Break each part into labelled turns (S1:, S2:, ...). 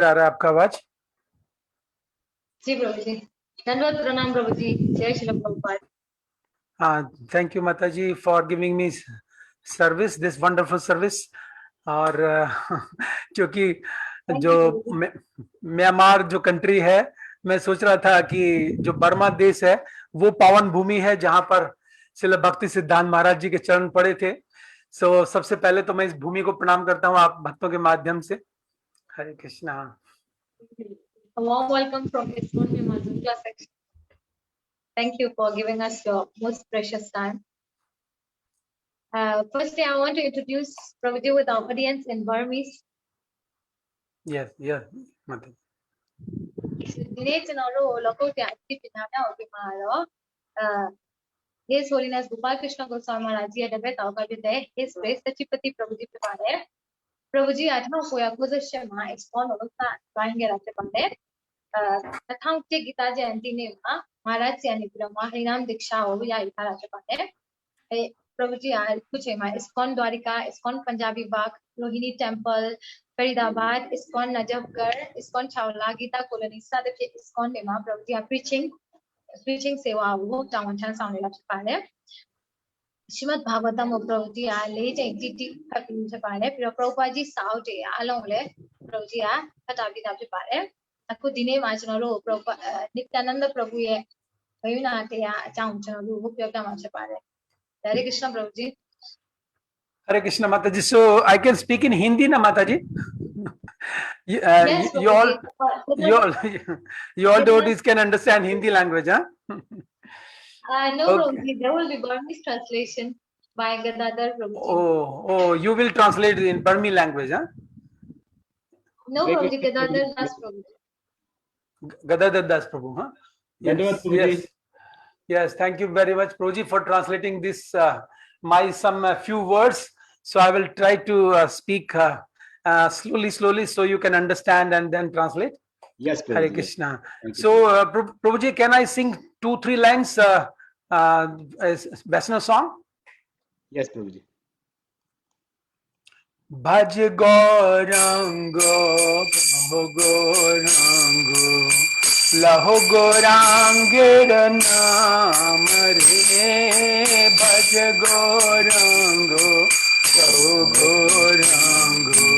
S1: आ रहा है आपका आवाज?
S2: जी प्रभु जी। धन्यवाद, प्रणाम प्रभु जी। जय श्री प्रभुपाद।
S1: हाँ, थैंक यू माता जी for giving me service, this wonderful service. और क्योंकि
S2: थैंक
S1: जो
S2: यू प्रभु जी।
S1: म्यांमार जो कंट्री है, मैं सोच रहा था कि जो बर्मा देश है वो पावन भूमि है जहां पर श्रील भक्ति सिद्धांत महाराज जी के चरण पड़े थे। सो सबसे पहले तो मैं इस भूमि को प्रणाम करता हूँ आप भक्तों के माध्यम से। हरे Krishna.
S2: A warm welcome from ISKCON Mazunja section. Thank you for giving us your most precious time. Firstly, I want to introduce Prabhuji with our audience in Burmese.
S1: Yes yes माता जी।
S2: Dinesh Noro, local Tiati Pinana Okimaro, His Holiness Gopal Krishna Goswami Maharaj Ji, and the Beth His Grace Sachipati Prabhuji Pipare. Prabhuji Atma Koya Kozashema, ISKCON Oka, Trying Ratapande. कथाओं के गीता जयंती ने महाराज से ब्रह्मा हरिनाम दीक्षा हो या इतारा चुका है। प्रभु जी आज कुछ है ISKCON Dwarka, ISKCON Punjabi Bagh, Rohini temple, Faridabad, ISKCON Najafgarh, ISKCON Chhawla, Geeta colony सारे के इस्कॉन में मां प्रभु जी प्रीचिंग सेवा वो चावंचन सामने ला चुका है। श्रीमद् भागवतम प्रभु जी आ ले जाएंगी टी कपिल चुका है। फिर प्रभुपाद जी साउ जे आलों ले प्रभु जी आ कटावी दाब चुका है। aku dine machnoro Nityananda Prabhu ye ayuna te ya chaunchano ru pyo kya macha pare. Hare Krishna Prabhu ji.
S1: Hare Krishna माता जी। So I can speak in Hindi ना माता जी?
S2: Yes
S1: you
S2: Prabhu
S1: all
S2: ji.
S1: you all you all devotees can understand Hindi language, huh?
S2: No Prabhu
S1: Okay.
S2: ji, there will be Burmese translation by Gadadhar Prabhu ji.
S1: Oh, you will translate in Burmese language, huh?
S2: No Prabhu ji, Gadadhar Das Prabhu ji.
S1: Gadadhar Das Prabhu, huh? Yes, yes, yes. Thank you very much, Prabhuji, for translating this my some few words. So I will try to speak slowly, so you can understand and then translate.
S3: Yes, Prabhuji.
S1: Hare Krishna.
S3: Thank you,
S1: So, Prabhuji, can I sing 2-3 lines Vaishnava song?
S3: Yes, Prabhuji.
S1: Bhaj Gaurango, Kaho Gaurango, Laho Gaurangir Naam Re, Bhaj Gaurango, Kaho Gaurango,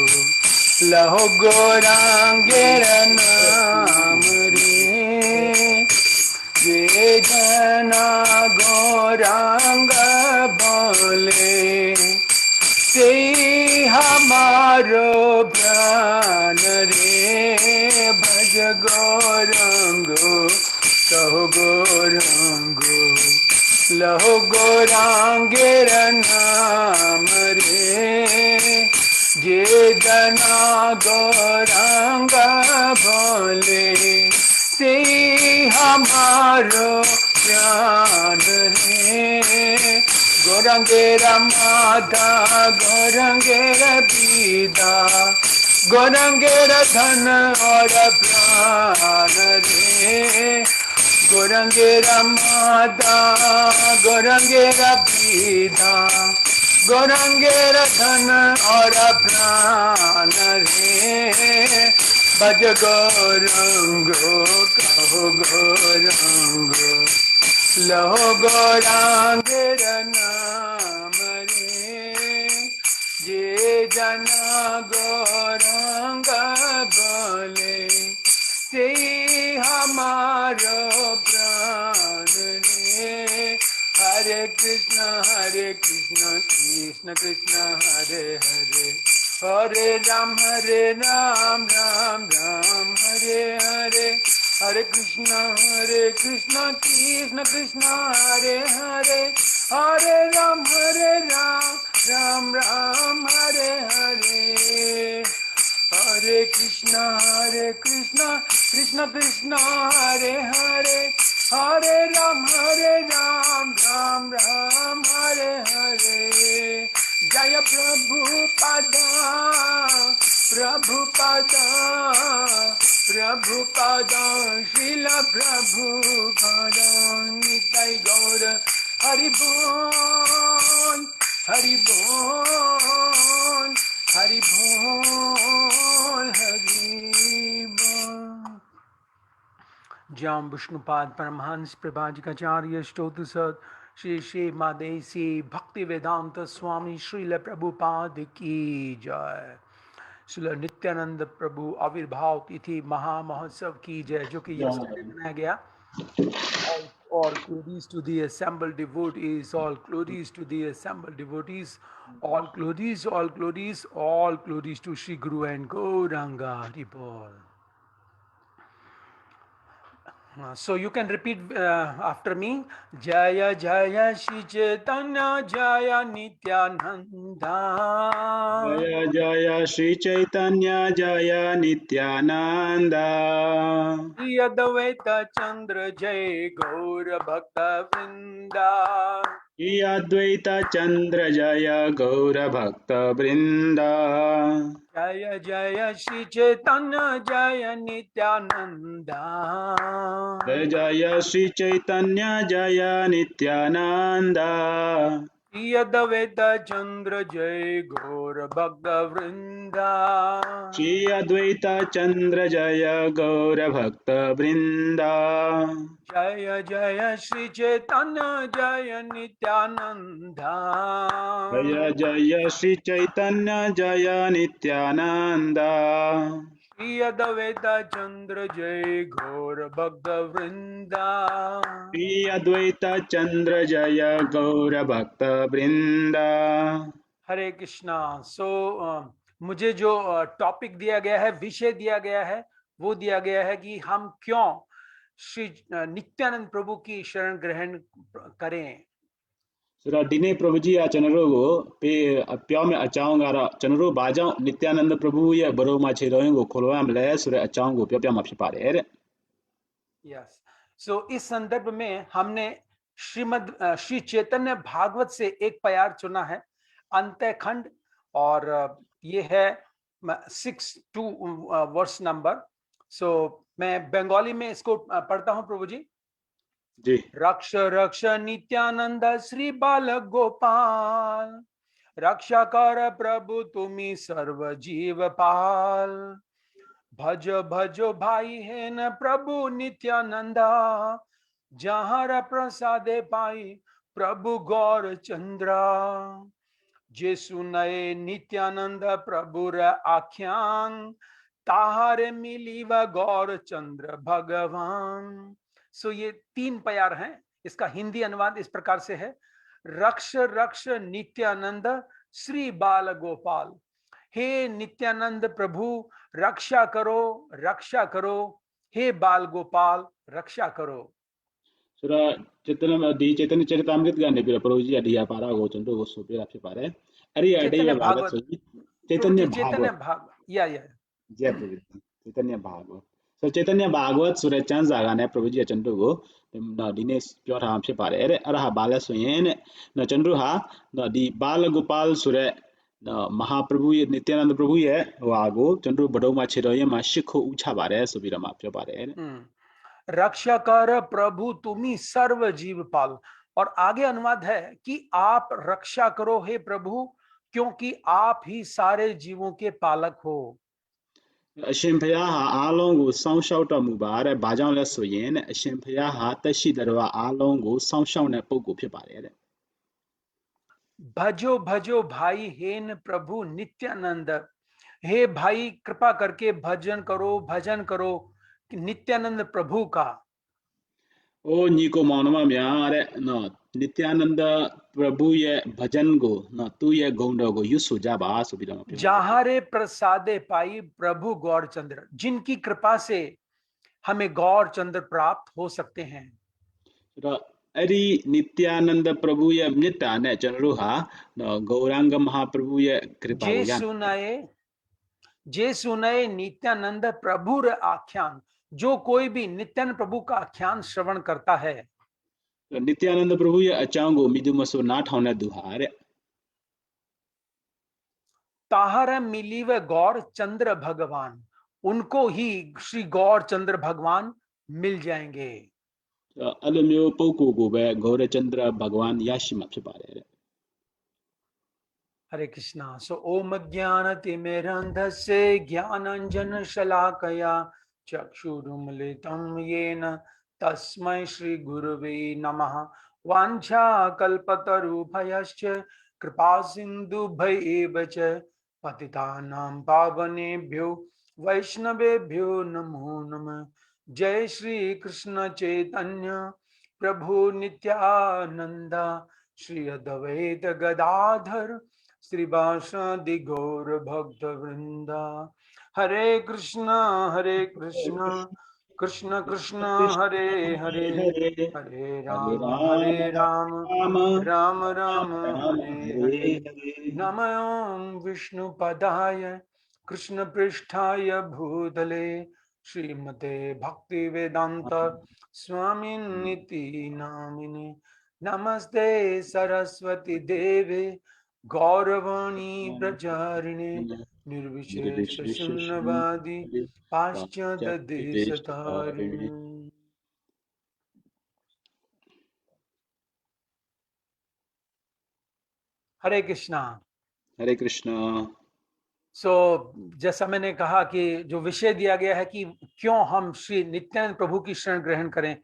S1: Laho Gaurangir Naam Re, Ye Jana Gauranga Bole, से हमारो प्राण रे, भज गौरंगो, कहो गौरंगो, लहो गौरांगेर नाम रे, जे जना गौरांग बोले, से हमारो प्राण रे, गौरंगेरा माता गौरंगेरा पीता, गौरंगेरा धन और प्राण रे, गौरंगेरा माता गौरंगेरा पीता, गौरंगेरा धन और प्राण रे, भज गौरंगो, कहो गौरंगो, लहो गौरांगेर नाम रे, जे जना गौरांग बोले, से हमारो प्राण रे। हरे कृष्ण कृष्ण कृष्ण हरे हरे, हरे राम राम राम हरे हरे, हरे कृष्ण कृष्ण कृष्ण हरे हरे, हरे राम राम राम हरे हरे, हरे कृष्ण कृष्ण कृष्ण हरे हरे, हरे राम राम राम हरे हरे। जय प्रभुपादा प्रभुपादा प्रभुपादा, श्रील प्रभुपादा, निताय गौर हरि बोल हरि बोल हरि बोल Hari Jam Vishnupad Paramhans Prabhajikacharya Stotu Sat Shri Shri Madesi Bhakti Vedanta Swami Srila Prabhupada Ki Jai Srila Nityananda Prabhu Avirbhav Tithi Maha Mahotsav Ki Jai जो कि yesterday मनाया गया. All glories to the assembled devotees, all glories to the assembled devotees, all glories, all glories, all glories to Shri Guru and Gauranga Haribol. So you can repeat after me. Jaya Jaya Shri Chaitanya Jaya Nityananda.
S3: Jaya Jaya Shri Chaitanya Jaya Nityananda.
S1: Shri Advaita Chandra Jai Gaur Bhakta Vrinda.
S3: Shri Advaita Chandra Jaya Gaura Bhakta Vrinda.
S1: Jaya Jaya Shri Chaitanya Jaya Nityananda.
S3: Jaya Jaya Shri Chaitanya Jaya Nityananda.
S1: Shri Advaita Chandra Jai Gaur Bhakta Vrinda.
S3: Shri Advaita Chandra Jaya Gaura Bhakta Vrinda.
S1: Jaya Jaya Shri Chaitanya Jaya Nityananda.
S3: Jaya Jaya Shri Chaitanya Jaya Nityananda.
S1: Shri Advaita Chandra Jai Gaur Bhakta Vrinda.
S3: Shri Advaita Chandra Jaya Gaura Bhakta Vrinda.
S1: हरे कृष्णा. सो मुझे जो topic दिया गया है, विषय दिया गया है, वो दिया गया है कि हम क्यों श्री नित्यानंद प्रभु की शरण ग्रहण करें.
S3: Sura dine Prabhuji ya chanarogo pe apyaw me achaung gara chanaro bajaw Nityananda Prabhu ye baro ma cheroing go kholwa mle sura achaung go pya ma phipare ere.
S1: Yes. So इस संदर्भ में हमने श्री चैतन्य भागवत से एक प्यार चुना है, अंत्यखंड, और ये है 6 वर्स नंबर. सो मैं बंगाली में इसको पढ़ता हूं. प्रभु जी.
S3: जी.
S1: रक्ष रक्ष नित्यानंद श्री बाल गोपाल, रक्षा कर प्रभु तुम्ही सर्व जीव पाल. भज भजो भाई है न प्रभु नित्यानंदा, जहाँ प्रसादे पाई प्रभु गौर चंद्रा. जे सुनए नित्यानंद प्रभु र आख्यान, ताहारे मिली व गौर चंद्र भगवान. सो ये 3 प्यार हैं. इसका हिंदी अनुवाद इस प्रकार से है. रक्ष रक्ष नित्यानंद श्री बाल गोपाल. हे नित्यानंद प्रभु, रक्षा करो, रक्षा करो. हे बाल गोपाल, रक्षा करो.
S3: Sura Chaitanya di Chaitanya Charitamrit gane pira Prabhuji adiya para go chanto go so pira phipare. Ari
S1: चैतन्य
S3: adiya bhagat
S1: भागवत.
S3: so
S1: प्रभु जी
S3: Chaitanya
S1: चैतन्य
S3: Bhagavad.
S1: भाग या
S3: Jai Prabhuji. Chaitanya Bhagavad. So Chaitanya Bhagavad sura chanza gane Prabhuji chanto go na dine pure ha phipare ere ara bala so yen na chandu ha na di Bala Gopal sura महाप्रभु ये नित्यानंद प्रभु ये वागो चंद्र बड़ो मा छेरो ये मा शिखो उछा बारे सुबीरा मा प्यो बारे.
S1: रक्षा कर प्रभु तुम्ही सर्व जीव पाल. और आगे अनुवाद है कि आप रक्षा करो हे प्रभु, क्योंकि आप ही सारे जीवों के पालक हो.
S3: အရှင်ဘုရားဟာအားလုံးကိုစောင့်ရှောက်တော်မူပါတဲ့။ဘာကြောင့်လဲဆိုရင်အရှင်ဘုရားဟာတရှိတရဝအားလုံးကိုစောင့်ရှောက်တဲ့ပုဂ္ဂိုလ်ဖြစ်ပါတယ်တဲ့။
S1: भजो भजो भाई हेन प्रभु नित्यानंद. हे भाई कृपा करके भजन करो, भजन करो नित्यानंद प्रभु का.
S3: အိုညီကိုမောင်နှမများတဲ့နော်နိတ္တယာနန္ဒ प्रभु ရဲ့ भजन ကိုနော်သူ့ရဲ့ဂုဏ်တော်ကိုရွတ်ဆိုကြပါဆိုပြီးတော့ပြောပါတယ်။
S1: जहारे प्रसादे पाई प्रभु गौर चंद्र, जिनकी कृपा से हमें गौर चंद्र प्राप्त हो सकते हैं.
S3: ဆိုတော့အဲ့ဒီနိတ္တယာနန္ဒ प्रभु ရဲ့မေတ္တာနဲ့ကျွန်တော်တို့ဟာနော်ဂௌရঙ্গ महाप्रभु ရဲ့कृपा ကိုရ
S1: जे सुनाए नित्यानंद प्रभु र आख्यान. जो कोई भी नित्यानंद प्रभु का आख्यान श्रवण करता है,
S3: နိတ္တယာနန္ဒ प्रभु ရဲ့အကြောင်းကိုမိသူမဆိုနားထောင်တဲ့သူဟာတဲ့
S1: ताहर मिली व गौर चंद्र भगवान. उनको ही श्री गौर चंद्र भगवान मिल जाएंगे.
S3: အဲ့လိုမျိုးပုဂ္ဂိုလ်ကိုပဲဂௌရचंद्र भगवान ရရှိမှာဖြစ်ပါတယ်တဲ့
S1: हरे कृष्णा. सो ओम ज्ञान तिमिरंधस्य ज्ञानांजन शलाकया चक्षुरुन्मिलितं येन तस्मै श्री गुरवे नमः। वाञ्छाकल्पतरुभयश्च कृपा सिन्धुभ्यैव च पतितानां पावनेभ्यो वैष्णवेभ्यो नमो नमः। जय श्री कृष्ण चैतन्य प्रभु नित्यानंद श्री अद्वैत गदाधर श्रीवासादि गौर भक्त वृंदा। हरे कृष्ण कृष्ण कृष्ण हरे हरे हरे राम
S3: राम
S1: राम राम
S3: राम
S1: हरे
S3: हरे
S1: हरे।
S3: हरे।
S1: नमो विष्णुपदाय कृष्ण पृष्ठाय भूतले श्रीमते भक्ति वेदांत स्वामिनिति नामिने। नमस्ते सरस्वती देवे गौरवाणी प्रचारिणे निर्विशेष शून्यवादी पाश्चात्य देश तारिणे। हरे कृष्णा।
S3: हरे कृष्ण।
S1: जैसा मैंने कहा कि जो विषय दिया गया है कि क्यों हम श्री नित्यानंद प्रभु की शरण ग्रहण करें,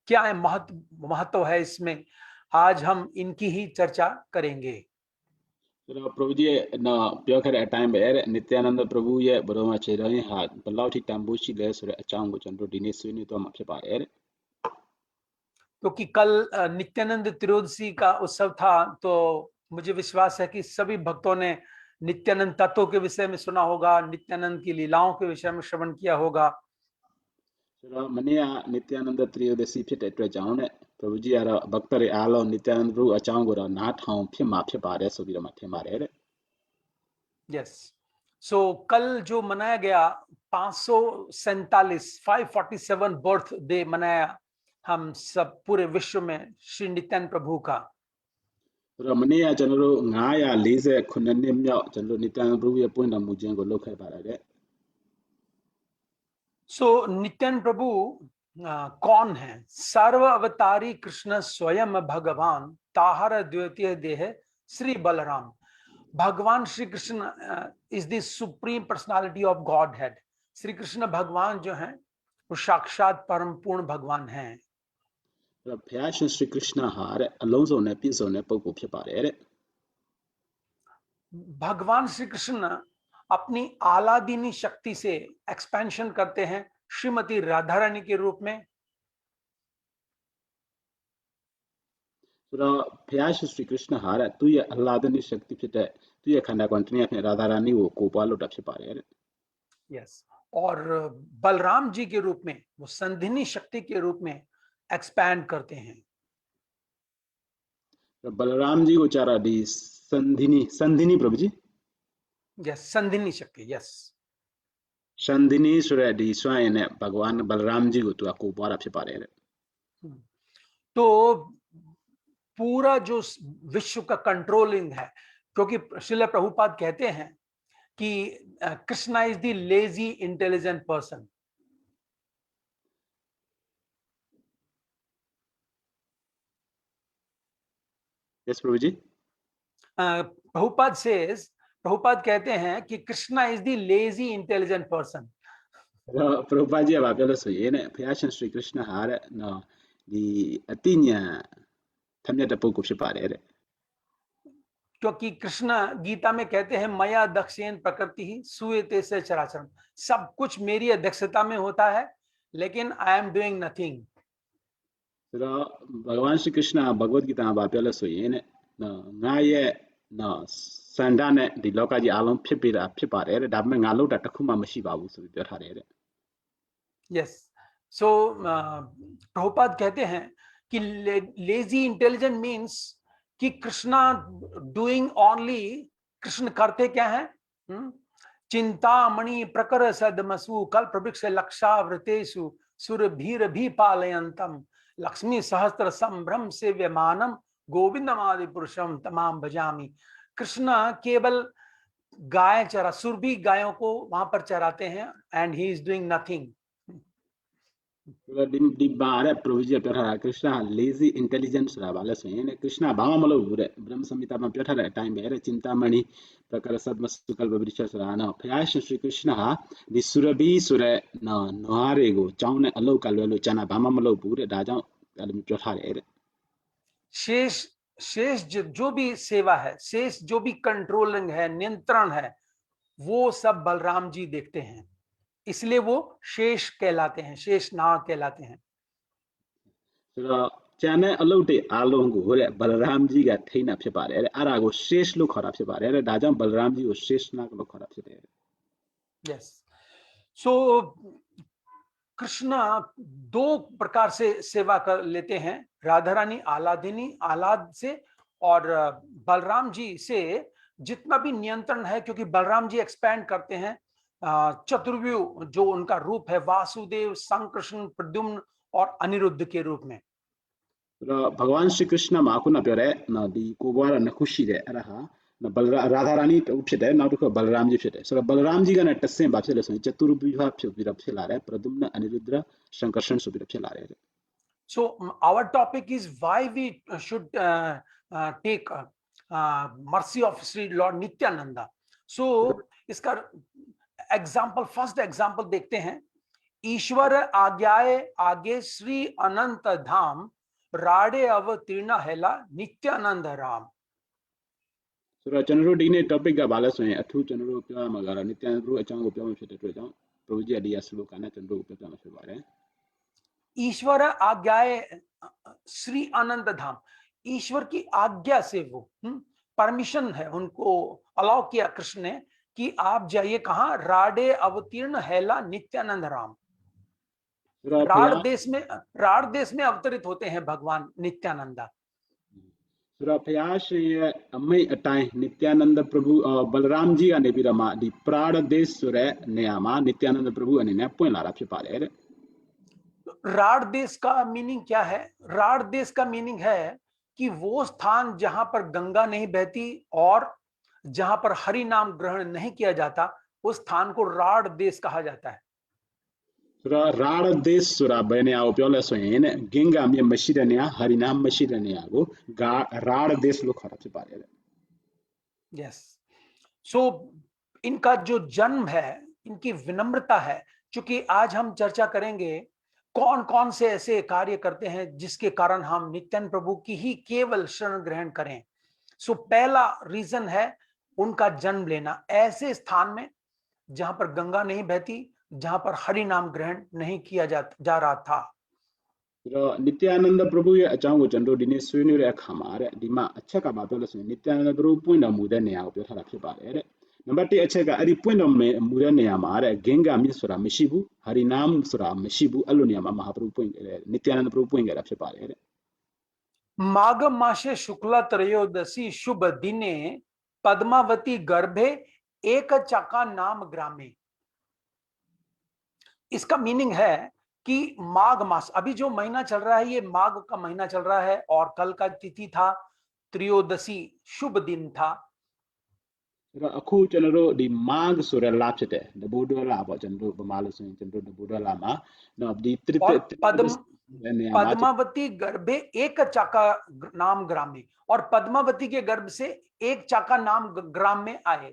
S1: क्या है महत्व है इसमें, आज हम इनकी ही चर्चा करेंगे।
S3: प्रभु जी ना प्यो खरे टाइम बे नित्यानंद प्रभु ये बरोमा चेरई हा बलाउठी टांबुची ले सुरे अचांग चंद्र दिनेश सुनी तो मपसे पाए।
S1: क्योंकि कल नित्यानंद त्रियोदशी का उत्सव था, तो मुझे विश्वास है कि सभी भक्तों ने नित्यानंद तत्वों के विषय में सुना होगा, नित्यानंद की लीलाओं के विषय में श्रवण किया होगा।
S3: मनिया नित्यानंद त्रयोदशी फिट एट्रे जाउने प्रभु जी यार भक्तरे आलो नित्यानंद प्रभु अचांग गोरा ना ठाऊं फिर माफे पारे सुबीर माथे मारे।
S1: यस, सो कल जो मनाया गया 547 बर्थ डे मनाया हम सब पूरे विश्व में श्री नित्यानंद प्रभु का।
S3: मनिया चंद्रो ngaया लीजे खुनन्ने म्याओ चंद्रो नित्यानंद प्रभु ये पुन मुझे को लोग है पारे।
S1: सो नित्यानंद प्रभु कौन है? सर्व अवतारी कृष्ण स्वयं भगवान, ताहर द्वितीय देह श्री बलराम। भगवान Shri Krishna is the supreme personality of God head. Shri Krishna भगवान जो है वो साक्षात परम पूर्ण भगवान हैं।
S3: फ्याशन श्री कृष्ण हार अलोजो ने पीसो ने पगो फे पारे।
S1: भगवान श्री कृष्ण अपनी आलादीनी शक्ति से एक्सपेंशन करते हैं श्रीमती राधा रानी के रूप में।
S3: फ्याशन श्री कृष्ण हार तू ये अल्लादनी शक्ति फिट तू ये खंडा कंटिन्यू अपने राधा रानी वो कोपालो डपसे पारे।
S1: यस, और बलराम जी के रूप में वो संधिनी शक्ति के रूप में एक्सपैंड करते हैं।
S3: बलराम जी को चारा दी संधिनी संधिनी प्रभु जी।
S1: यस, संधिनी शक्ति। यस,
S3: संधिनी सुरे दी स्वयं ने भगवान बलराम जी को तो आपको बार आपसे पारे।
S1: तो पूरा जो विश्व का कंट्रोलिंग है, क्योंकि श्रील प्रभुपाद कहते हैं कि Krishna is the lazy intelligent person.
S3: Yes प्रभु जी।
S1: प्रभुपाद कहते हैं कि Krishna is the lazy intelligent person.
S3: Prabhupada ji अब आप लोग सुनिए ना फ्याशन श्री कृष्ण हार ना दी अतिन्या थम्या टप्पू कुछ पारे।
S1: क्योंकि कृष्ण गीता में कहते हैं मया दक्षेन प्रकृति ही सूयते से चराचरम। सब कुछ मेरी अध्यक्षता में होता है, लेकिन आई एम डूइंग नथिंग।
S3: भगवान श्री कृष्ण भगवद गीता अब आप लोग सुनिए ना गाये ना संडा ने दी लोका जी आलम फिर पारे डाब में गालो टटखुमा मशी बाबू सुबी बैठा रहे।
S1: यस, सो प्रभुपाद कहते हैं कि लेजी इंटेलिजेंट मीन्स कि कृष्णा डूइंग ओनली, कृष्ण करते क्या है? चिंतामणि प्रकर सदमसु कल्प वृक्ष लक्षावृतेषु सुरभीर भी पालयंतम लक्ष्मी सहस्त्र संभ्रम से व्यमानम गोविंदमादि पुरुषम तमाम भजामी। कृष्ण केवल गाय चरा, सुरभि गायों को वहां पर चराते हैं, and he is doing nothing.
S3: ဒီပါတဲ့ provision ပြောထားတာ Krishna lazy intelligent ဆိုတာဗာလဲဆိုရင် Krishna ဘာမှမလုပ်ဘူးတဲ့ Brahma Samhita မှာပြောထားတဲ့အတိုင်းပဲတဲ့ Chintamani Prakarasat Masukal Babrisha ဆိုတာနော်ဘုရားရှင် Sri Krishna ဟာဒီ Surabhi ဆိုတဲ့နော်နွားတွေကိုကြောင်းနဲ့အလုတ်ကလွဲလို့ကျန်တာဘာမှမလုပ်ဘူးတဲ့ဒါကြောင့်အဲ့လိုပြောထားတယ်တဲ့
S1: शेष शेष जो भी सेवा है, शेष जो भी कंट्रोलिंग है, नियंत्रण है, वो सब बलराम जी देखते हैं, इसलिए वो शेष कहलाते हैं, शेष नाग कहलाते हैं।
S3: ဆိုတော့ကျန်တဲ့အလုတ်တွေအားလုံးကိုတဲ့ Balaram ကြီးကထိန်းတာဖြစ်ပါတယ်တဲ့အဲ့ဒါကို Shesh လို့ခေါ်တာဖြစ်ပါတယ်တဲ့ဒါကြောင့် Balaram ကြီးကို Sheshnaग လို့ခေါ်တာဖြစ်တယ်
S1: Yes. So Krishna दो प्रकार से सेवा कर लेते हैं, राधा रानी आलादिनी आलाद से और बलराम जी से जितना भी नियंत्रण है, क्योंकि बलराम जी एक्सपैंड करते हैं चतुर्व्यूह जो उनका रूप है, वासुदेव, संकृष्ण, प्रद्युम्न और अनिरुद्ध के रूप में।
S3: ဆိုတော့ Bhagavan Shri Krishna မှာခုနပြောတဲ့နော်ဒီကိုဘွားကနှစ်ခုရှိတယ်အဲ့ဒါဟာနော် Radha Rani တူဖြစ်တယ်နောက်တစ်ခု Balaram ကြီးဖြစ်တယ်ဆိုတော့ Balaram ကြီးကလည်းတဆင့်ပါဖြစ်လို့ဆိုရင် Chaturvyuha ဖြစ်ပြီးတော့ဖြစ်လာတယ် Pradyumna Aniruddha Sankarshan ဆိုပြီးတော့ဖြစ်လာတယ်
S1: So our topic is why we should take mercy of Sri Lord Nityananda. So इसका एग्जाम्पल, फर्स्ट एग्जाम्पल देखते हैं। ईश्वर आज्ञाए आगे श्री अनंत धाम राडे अवतीर्ण हेला Nityanand Ram.
S3: ဆိုတော့ကျွန်တော်တို့ဒီနေ့ topic ကဘာလဲဆိုရင်အထူးကျွန်တော်တို့ပြောရမှာကတော့ Nityananda Prabhu အကြောင်းကိုပြောမှဖြစ်တဲ့အတွက်ကြောင့် Prabhu ကြီးကဒီslogan နဲ့ကျွန်တော်တို့ပြောပြမှာဖြစ်ပါတယ်
S1: ईश्वर आज्ञाए श्री अनंत धाम, ईश्वर की आज्ञा से वो permission है, उनको अलाउ किया कृष्ण ने कि आप जाइए कहाँ, राडे अवतीर्ण हेला नित्यानंद राम। राड देश में अवतरित होते हैं भगवान Nityananda.
S3: ဆိုတော့ဘုရားရှင်ရဲ့အမိန့်အတိုင်း Nityananda Prabhu Balaram ကြီးကနေပြီးတော့မှဒီ Pradesh ဆိုတဲ့နေရာမှာ Nityananda Prabhu အနေနဲ့ပွင့်လာတာဖြစ်ပါတယ်တဲ့
S1: rod देश का मीनिंग क्या है? राड देश का मीनिंग है कि वो स्थान जहां पर गंगा नहीं बहती और जहां पर हरि नाम ग्रहण नहीं किया जाता, उस स्थान को राड देश कहा जाता है।
S3: ဆိုတော့ Pradesh ဆိုတာဘယ်နေရာကိုပြောလဲဆိုရင်တဲ့ Ganga မြစ်မရှိတဲ့နေရာ Hari Nam မရှိတဲ့နေရာကို Pradesh လို့ခေါ်တာဖြစ်ပါတယ်တဲ့
S1: Yes. So इनका जो जन्म है, इनकी विनम्रता है, क्योंकि आज हम चर्चा करेंगे कौन कौन से ऐसे कार्य करते हैं जिसके कारण हम नित्यानंद प्रभु की ही केवल शरण ग्रहण करें। सो पहला रीजन है उनका जन्म लेना ऐसे स्थान में जहां पर गंगा नहीं बहती, जहां पर हरि नाम ग्रहण नहीं किया जा रहा था।
S3: ဆိုတော့ Nityananda Prabhu ရဲ့အကြောင်းကိုကျွန်တော်ဒီနေ့ဆွေးနွေးတဲ့အခါမှာတဲ့ဒီမှာအချက်ကဘာပြောလဲဆိုရင် Nityananda Prabhu ပွင့်တော်မူတဲ့နေရာကိုပြောထားတာဖြစ်ပါတယ်တဲ့ နံပါတ်1အချက်ကအဲ့ဒီပွင့်တော်မူတဲ့နေရာမှာတဲ့ Ganga မြစ်ဆိုတာမရှိဘူး Hari Nam ဆိုတာမရှိဘူးအဲ့လိုနေရာမှာ Mahaprabhu ပွင့်ခဲ့တယ် Nityananda Prabhu ပွင့်ခဲ့တာဖြစ်ပါတယ်တဲ့
S1: माघ मासे शुक्ला त्रयोदशी शुभ दिने पद्मावती गर्भे एक चका नाम ग्रामे। इसका मीनिंग है कि माघ मास, अभी जो महीना चल रहा है ये माघ का महीना चल रहा है और कल का तिथि था त्रयोदशी, शुभ दिन था।
S3: ဆိုတော့အခုကျွန်တော်တို့ဒီ Marg ဆိုတဲ့လဖြစ်တယ်တဘူတော်လပေါ့ကျွန်တော်တို့ဗမာလို့ဆိုရင်ကျွန်တော်တို့တဘူတော်လမှာနော်ဒီ
S1: पद्मावती गर्भे एक चाका नाम ग्राम में, और पद्मावती के गर्भ से एक चाका नाम ग्राम में आए।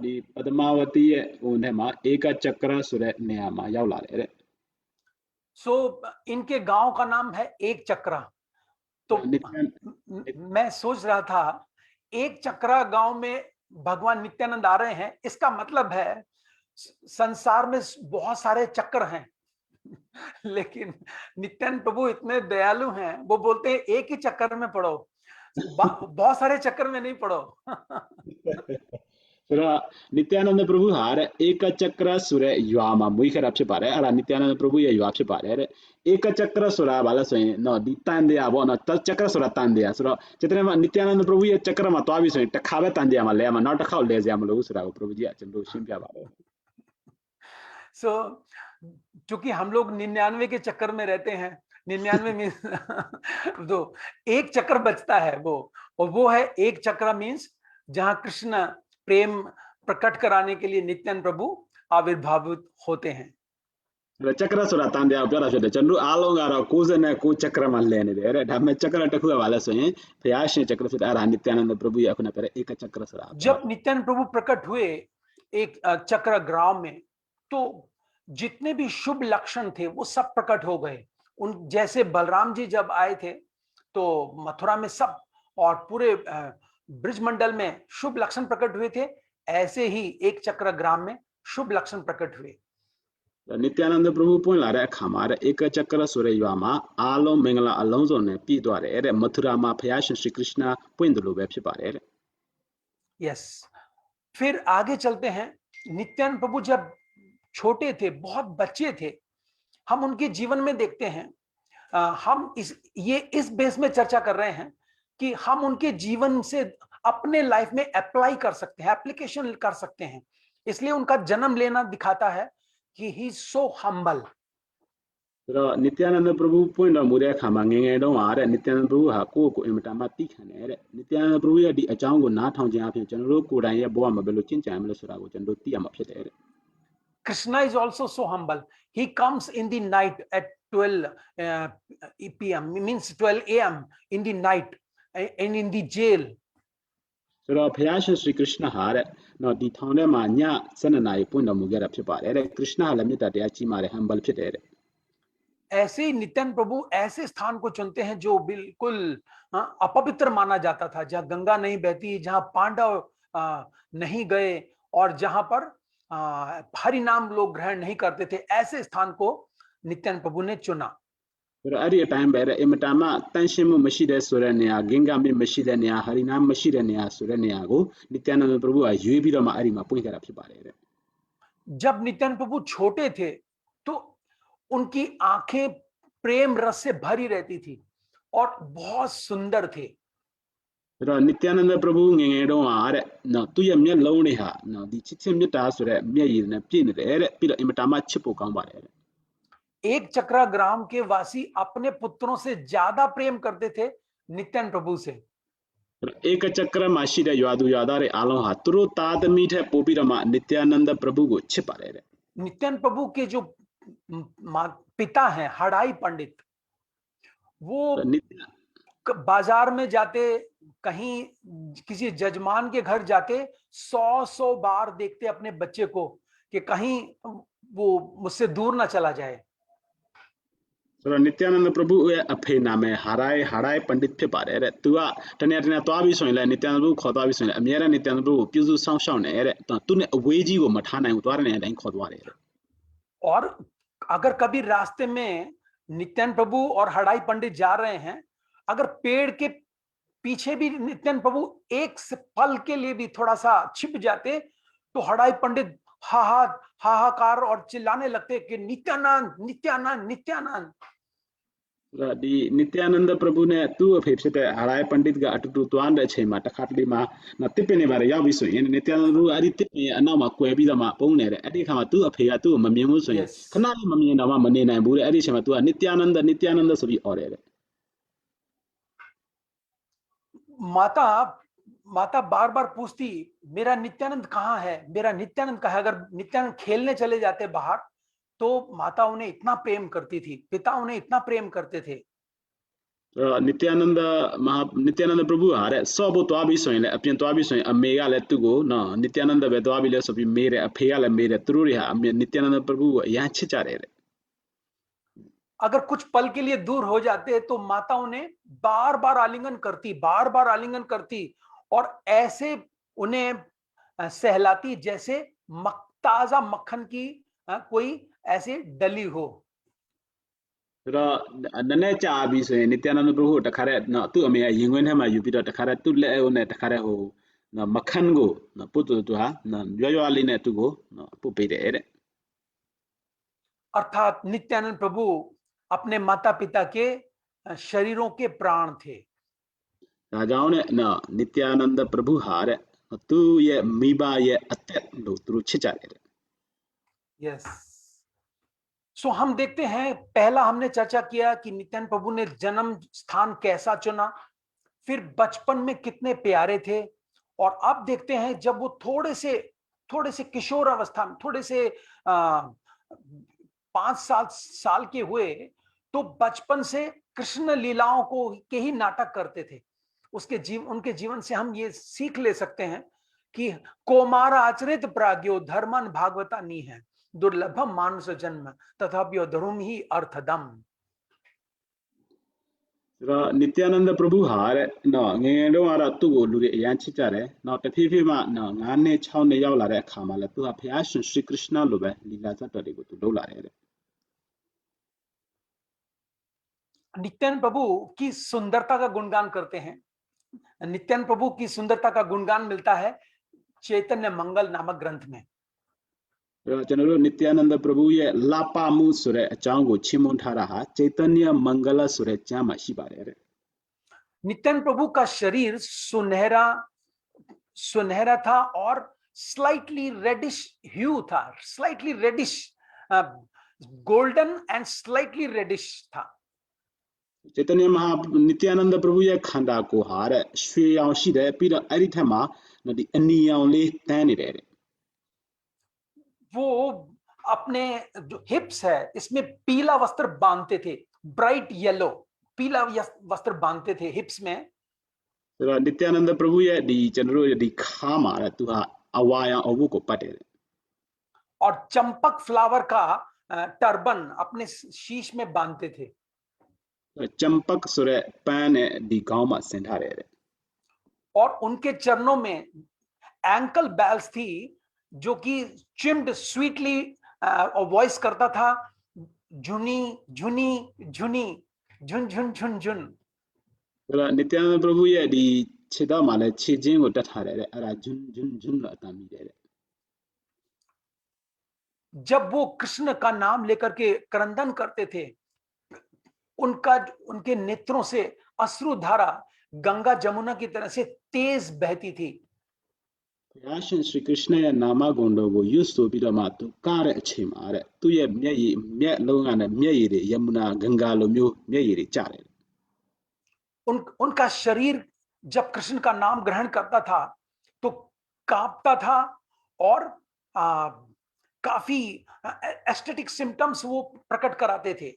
S3: ဒီ Padmavati ရဲ့ဟိုထဲမှာ Eka Chakra ဆိုတဲ့နေရာမှာရောက်လာတယ်တဲ့
S1: सो इनके गांव का नाम है एक चक्रा। तो मैं सोच रहा था एक चक्रा गांव में भगवान नित्यानंद आ रहे हैं, इसका मतलब है संसार में बहुत सारे चक्र हैं लेकिन नित्यानंद प्रभु इतने दयालु हैं, वो बोलते हैं एक ही चक्कर में पढ़ो, बहुत सारे चक्कर में नहीं पढ़ो।
S3: ဆိုတော့ Nityananda Prabhu ဟာတဲ့ Eka Chakra ဆိုတဲ့ရွာမှာမွေးခဲ့တာဖြစ်ပါတယ်အဲ့ဒါ Nityananda Prabhu ရဲ့ရွာဖြစ်ပါတယ်တဲ့ Eka Chakra ဆိုတာဘာလဲဆိုရင်နော်ဒီတန်တရားပေါ့နော် Chakra ဆိုတာတန်တရားဆိုတော့ကျွန်တော် Nityananda Prabhu ရဲ့ Chakra မှာတွားပြီဆိုရင်တစ်ခါပဲတန်တရားမှာလဲရမှာနောက်တစ်ခေါက်လဲစရာမလိုဘူးဆိုတာကို Prabhu ကြီးကကျွန်တော်ရှင်းပြပါတယ်
S1: सो चूंकि हम लोग 99 के चक्कर में रहते हैं, 99 मीन्स तो एक चक्र बचता है वो, और वो है एक चक्र मीन्स जहां कृष्ण प्रेम प्रकट कराने के लिए नित्यानंद प्रभु आविर्भावित होते हैं।
S3: ချက်ကရဆိုတာတန်တရားကိုပြောတာဖြစ်တယ်ကျွန်တော်အားလုံးကတော့69ချက်ကရမှာလဲနေတယ်တဲ့ဒါပေမဲ့ချက်ကရတစ်ခုကဘာလဲဆိုရင်ဘုရားရှင်ချက်ကရဖြစ်တဲ့အဲ့ဒါနိတ္တနန္ဒ प्रभु ရဲ့အခုနပြောတဲ့ဧကချက်ကရဆိုတာ
S1: जब नित्यानंद प्रभु प्रकट हुए एक चक्र ग्राम में, तो जितने भी शुभ लक्षण थे वो सब प्रकट हो गए। उन जैसे बलराम जी जब आए थे तो मथुरा में सब और पूरे ब्रिजमंडल में शुभ लक्षण प्रकट हुए थे, ऐसे ही एक चक्र ग्राम में शुभ लक्षण प्रकट हुए।
S3: နိတ္တနန္ဒ प्रभु ပွင့်လာတဲ့အခါမှာတဲ့ဧကချက်ကရဆိုတဲ့ရွာမှာအားလုံးမင်္ဂလာအလုံးစုံနဲ့ပြည့်သွားတယ်တဲ့မထုရာမှာဘုရားရှင်ရှီကရစ်နာပွင့်တယ်လို့ပဲဖြစ်ပါတယ်တဲ့
S1: यस, फिर आगे चलते हैं। नित्यानंद प्रभु जब छोटे थे, बहुत बच्चे थे, हम उनके जीवन में देखते हैं, हम इस बेस में चर्चा कर रहे हैं कि हम उनके जीवन से अपने लाइफ में अप्लाई कर सकते हैं, एप्लीकेशन कर सकते हैं। इसलिए उनका जन्म लेना दिखाता है कि he is so humble.
S3: ဆိုတော့နိတ္တနန္ဒ Prabhu ပွင့်တော်မူတဲ့အခါမှာငယ်ငယ်တုန်းကတဲ့နိတ္တနန္ဒ Prabhu ဟာကိုယ့်ကိုယ်အင်မတန်မှသိခံတယ်တဲ့နိတ္တနန္ဒ Prabhu ရဲ့ဒီအကြောင်းကိုနားထောင်ခြင်းအပြင်ကျွန်တော်တို့ကိုယ်တိုင်ရဲ့ဘဝမှာဘယ်လိုကျင့်ကြံရမလဲဆိုတာကိုကျွန်တော်တို့သိရမှာဖြစ်တယ်တဲ့
S1: Krishna is also so humble. He comes in the night at 12 p.m. means 12 a.m. in the night and in the jail.
S3: ဆိုတော့ဘုရားရှင်ရှီကရစ်နာဟာတဲ့နော်ဒီထောင်ထဲမှာည12နာရီပွင့်တော်မူခဲ့တာဖြစ်ပါတယ်တဲ့ကရစ်နာဟာလည်းမေတ္တာတရားကြီးမားတဲ့ humble ဖြစ်တယ်တဲ့
S1: ऐसे ही नित्यानंद प्रभु ऐसे स्थान को चुनते हैं जो बिल्कुल अपवित्र माना जाता था, जहां गंगा नहीं बहती, जहां पांडव नहीं गए और जहां पर हरि नाम लोग ग्रहण नहीं करते थे, ऐसे स्थान को नित्यानंद प्रभु ने चुना।
S3: ဆိုတော့အဲ့ဒီအတိုင်းပဲတဲ့အင်မတန်မှတန်ရှင်းမှုမရှိတဲ့ဆိုတဲ့နေရာဂင်္ဂမြစ်မရှိတဲ့နေရာဟရိနာမရှိတဲ့နေရာဆိုတဲ့နေရာကိုနိတ္တနန္ဒ प्रभु ကရွေးပြီးတော့မှအဲ့ဒီမှာပွင့်ခဲ့တာဖြစ်ပါတယ်တဲ့
S1: जब नित्यानंद प्रभु छोटे थे तो उनकी आंखें प्रेम रस से भरी रहती थी और बहुत सुंदर थे।
S3: ဆိုတော့နိတ္တနန္ဒ प्रभु ငယ်ငယ်တုန်းကတဲ့နော်သူ့ရဲ့မျက်လုံးတွေဟာနော်ဒီချစ်ချင်းမေတ္တာဆိုတဲ့မျက်ရည်နဲ့ပြည့်နေတယ်တဲ့ပြီးတော့အင်မတန်မှချစ်ဖို့ကောင်းပါတယ်တဲ့
S1: एक चक्रा ग्राम के वासी अपने पुत्रों से ज्यादा प्रेम करते थे नित्यानंद प्रभु से।
S3: ဧကချက်ကရမှာရှိတဲ့ရွာသူရွာသားတွေအားလုံးဟာသူတို့သားသမီးထက်ပိုပြီးတော့မှနိတ္တနန္ဒ प्रभु ကိုချစ်ပါတယ်တဲ့
S1: नित्यानंद प्रभु के जो पिता हैं हड़ाई पंडित, वो बाजार में जाते, कहीं किसी जजमान के घर जाते 100 बार देखते अपने बच्चे को कि कहीं वो मुझसे दूर ना चला जाए।
S3: ဆိုတော့နိတ္တနန္ဒ प्रभु ရဲ့အဖေနာမည်ဟာရိုင်ပန္ဒစ်ဖြစ်ပါတယ်တဲ့သူကတနေ့သွားပြီးဆိုရင်လည်းနိတ္တနန္ဒ प्रभु ခေါ်သွားပြီးဆိုရင်လည်းအမြဲတမ်းနိတ္တနန္ဒ प्रभु ကိုပြုစုစောင့်ရှောက်နေတဲ့သူနဲ့အဝေးကြီးကိုမထားနိုင်ဘူးသွားတဲ့နေရာတိုင်းခေါ်သွားတယ်တဲ့
S1: और अगर कभी रास्ते में नित्यानंद प्रभु और हड़ाई पंडित जा रहे हैं, अगर पेड़ के पीछे भी नित्यानंद प्रभु एक पल के लिए भी थोड़ा सा छिप जाते तो हड़ाई पंडित हाहाकार और चिल्लाने लगते कि नित्यानंद नित्यानंद नित्यानंद।
S3: ဒီနိတ္တနန္ဒ प्रभु နဲ့သူ့အဖေဖြစ်တဲ့ဟာရိုင်ပန္ဒစ်ကအတူတူသွားတဲ့အချိန်မှာတစ်ခါတလေမှာနော်တစ်ပင်တွေပါရောက်ပြီးဆိုရင်နိတ္တနန္ဒ प्रभु အဲ့ဒီတစ်ပင်ရဲ့အနောက်မှာကွယ်ပြီးတော့မှပုံနေတယ်အဲ့ဒီအခါမှာသူ့အဖေကသူ့ကိုမမြင်ဘူးဆိုရင်ခဏလေးမမြင်တော့မှမနေနိုင်ဘူးတဲ့အဲ့ဒီအချိန်မှာသူကနိတ္တနန္ဒဆိုပြီးអော်တယ်တဲ့
S1: माता बार बार पूछती मेरा नित्यानंद कहाँ है, मेरा नित्यानंद कहाँ है। अगर नित्यानंद खेलने चले जाते बाहर तो माता उन्हें इतना प्रेम करती थी, पिता उन्हें इतना प्रेम करते थे।
S3: နိတ္တနန္ဒ प्रभु ဟာတဲ့စော့ဖို့သွားပြီးဆိုရင်လည်းအပြင်သွားပြီးဆိုရင်အမေကလည်းသူ့ကိုနော်နိတ္တနန္ဒပဲသွားပြီးလဲဆိုပြီးမေးတယ်အဖေကလည်းမေးတယ်သူတို့တွေဟာနိတ္တနန္ဒ प्रभु ကိုအရန်ချစ်ကြတယ်တဲ့
S1: अगर कुछ पल के लिए दूर हो जाते तो माता उन्हें बार बार आलिंगन करती और ऐसे उन्हें सहलाती जैसे ताजा मक्खन की कोई ऐसे डली हो।
S3: ဆိုတော့နည်းနည်းကြာပြီဆိုရင်နိတ္တနန္ဒ प्रभु တခါတည်းနော်သူ့အမေကရင်ခွင်းထဲမှာယူပြီးတော့တခါတည်းသူ့လက်အုပ်နဲ့တခါတည်းဟိုနော်မခန်းကိုနော်ပုတ်တူဟာနော်ရွလေးနဲ့သူ့ကိုနော်ပုတ်ပေးတယ်တဲ့
S1: अर्थात नित्यानंद प्रभु अपने माता पिता के शरीरों के प्राण थे।
S3: ဒါကြောင့်နဲ့နော်နိတ္တနန္ဒ प्रभु ဟာတဲ့သူ့ရဲ့မိဘရဲ့အသက်လို့သူတို့ချစ်ကြတယ်တဲ့
S1: यस, सो हम देखते हैं पहला हमने चर्चा किया कि नित्यानंद प्रभु ने जन्म स्थान कैसा चुना, फिर बचपन में कितने प्यारे थे, और अब देखते हैं जब वो थोड़े से किशोर अवस्था में थोड़े से 5 साल के हुए तो बचपन से कृष्ण लीलाओं को के ही नाटक करते थे। उनके जीवन से हम ये सीख ले सकते हैं कि कौमार आचरित प्राज्ञो धर्मन भागवता नी है दुर्लभम मानुष जन्म तथापि धर्म ही अर्थदम।
S3: ဆိုတော့နိတ္တနန္ဒ प्रभु ဟာတဲ့နော်ငယ်ငယ်တုန်းကတော့သူ့ကိုလူတွေအရန်ချစ်ကြတယ်နော်တဖြည်းဖြည်းမှနော်9နှစ်6နှစ်ရောက်လာတဲ့အခါမှာလဲသူကဘုရားရှင်ရှရီခရစ်ယာန်လိုပဲလီလာဇတ်တော်တွေကိုသူလုပ်လာတယ်တဲ့
S1: नित्यानंद प्रभु की सुंदरता का गुणगान करते हैं। नित्यानंद प्रभु की सुंदरता का गुणगान मिलता है चैतन्य मंगल नामक ग्रंथ में।
S3: ကျွန်တော်တို့နိတ္တနန္ဒ प्रभु ရဲ့လာပမှုဆိုတဲ့အကြောင်းကိုချီးမွမ်းထားတာဟာချေတന്യမင်္ဂလဆိုတဲ့ကျမ်းမှာရှိပါတယ်တဲ့
S1: नित्यानंद प्रभु का शरीर सुनहरा था और स्लाइटली रेडिश ह्यू था, slightly reddish, golden and slightly reddish था।
S3: ချေတന്യမဟာနိတ္တနန္ဒ प्रभु ရဲ့ခန္ဓာကိုယ်ဟာတဲ့ရွှေရောင်ရှိတယ်ပြီးတော့အဲ့ဒီထက်မှာဒီအနီရောင်လေးတန်းနေတယ်တဲ့
S1: वो अपने जो हिप्स है इसमें पीला वस्त्र बांधते थे, ब्राइट येलो पीला वस्त्र बांधते थे हिप्स में।
S3: ဆိုတော့နိတ္တနန္ဒ प्रभु ရဲ့ဒီကျွန်တော်တို့ဒီခါမှာတဲ့သူဟာအဝါရောင်အဝတ်ကိုပတ်တယ်တဲ့
S1: और चंपक फ्लावर का टर्बन अपने शीश में बांधते थे।
S3: ကျမ်ပတ်ဆိုတဲ့ပန်းနဲ့ဒီခေါင်းမှာဆင်ထားတယ်တဲ့
S1: और उनके चरणों में एंकल बेल्स थी जो कि चिम्ड स्वीटली और वॉइस करता था झुनी झुनी झुनी झुन झुन झुन झुन।
S3: ဆိုတော့နိတ္တနန္ဒ प्रभु ရဲ့ဒီခြေထောက်မှာလည်းခြေချင်းကိုတက်ထားတယ်တဲ့အဲ့ဒါဂျွန်းဂျွန်းဂျွန်းလို့အတန်မိတယ်တဲ့
S1: जब वो कृष्ण का नाम लेकर के क्रंदन करते थे उनके नेत्रों से अश्रु धारा गंगा जमुना की तरह से तेज बहती थी।
S3: ဘုရားရှင်ရှရီခရစ်ယာန်ရဲ့နာမဂုဏ်တော်ကိုရွတ်ဆိုပြီးတော့မှသူကားတဲ့အချိန်မှာတဲ့သူ့ရဲ့မျက်လုံးကနဲ့မျက်ရည်တွေယမုနာဂင်္ဂါလိုမျိုးမျက်ရည်တွေကျတယ်
S1: उनका शरीर जब कृष्ण का नाम ग्रहण करता था तो कांपता था और काफी एस्थेटिक सिम्टम्स वो प्रकट कराते थे।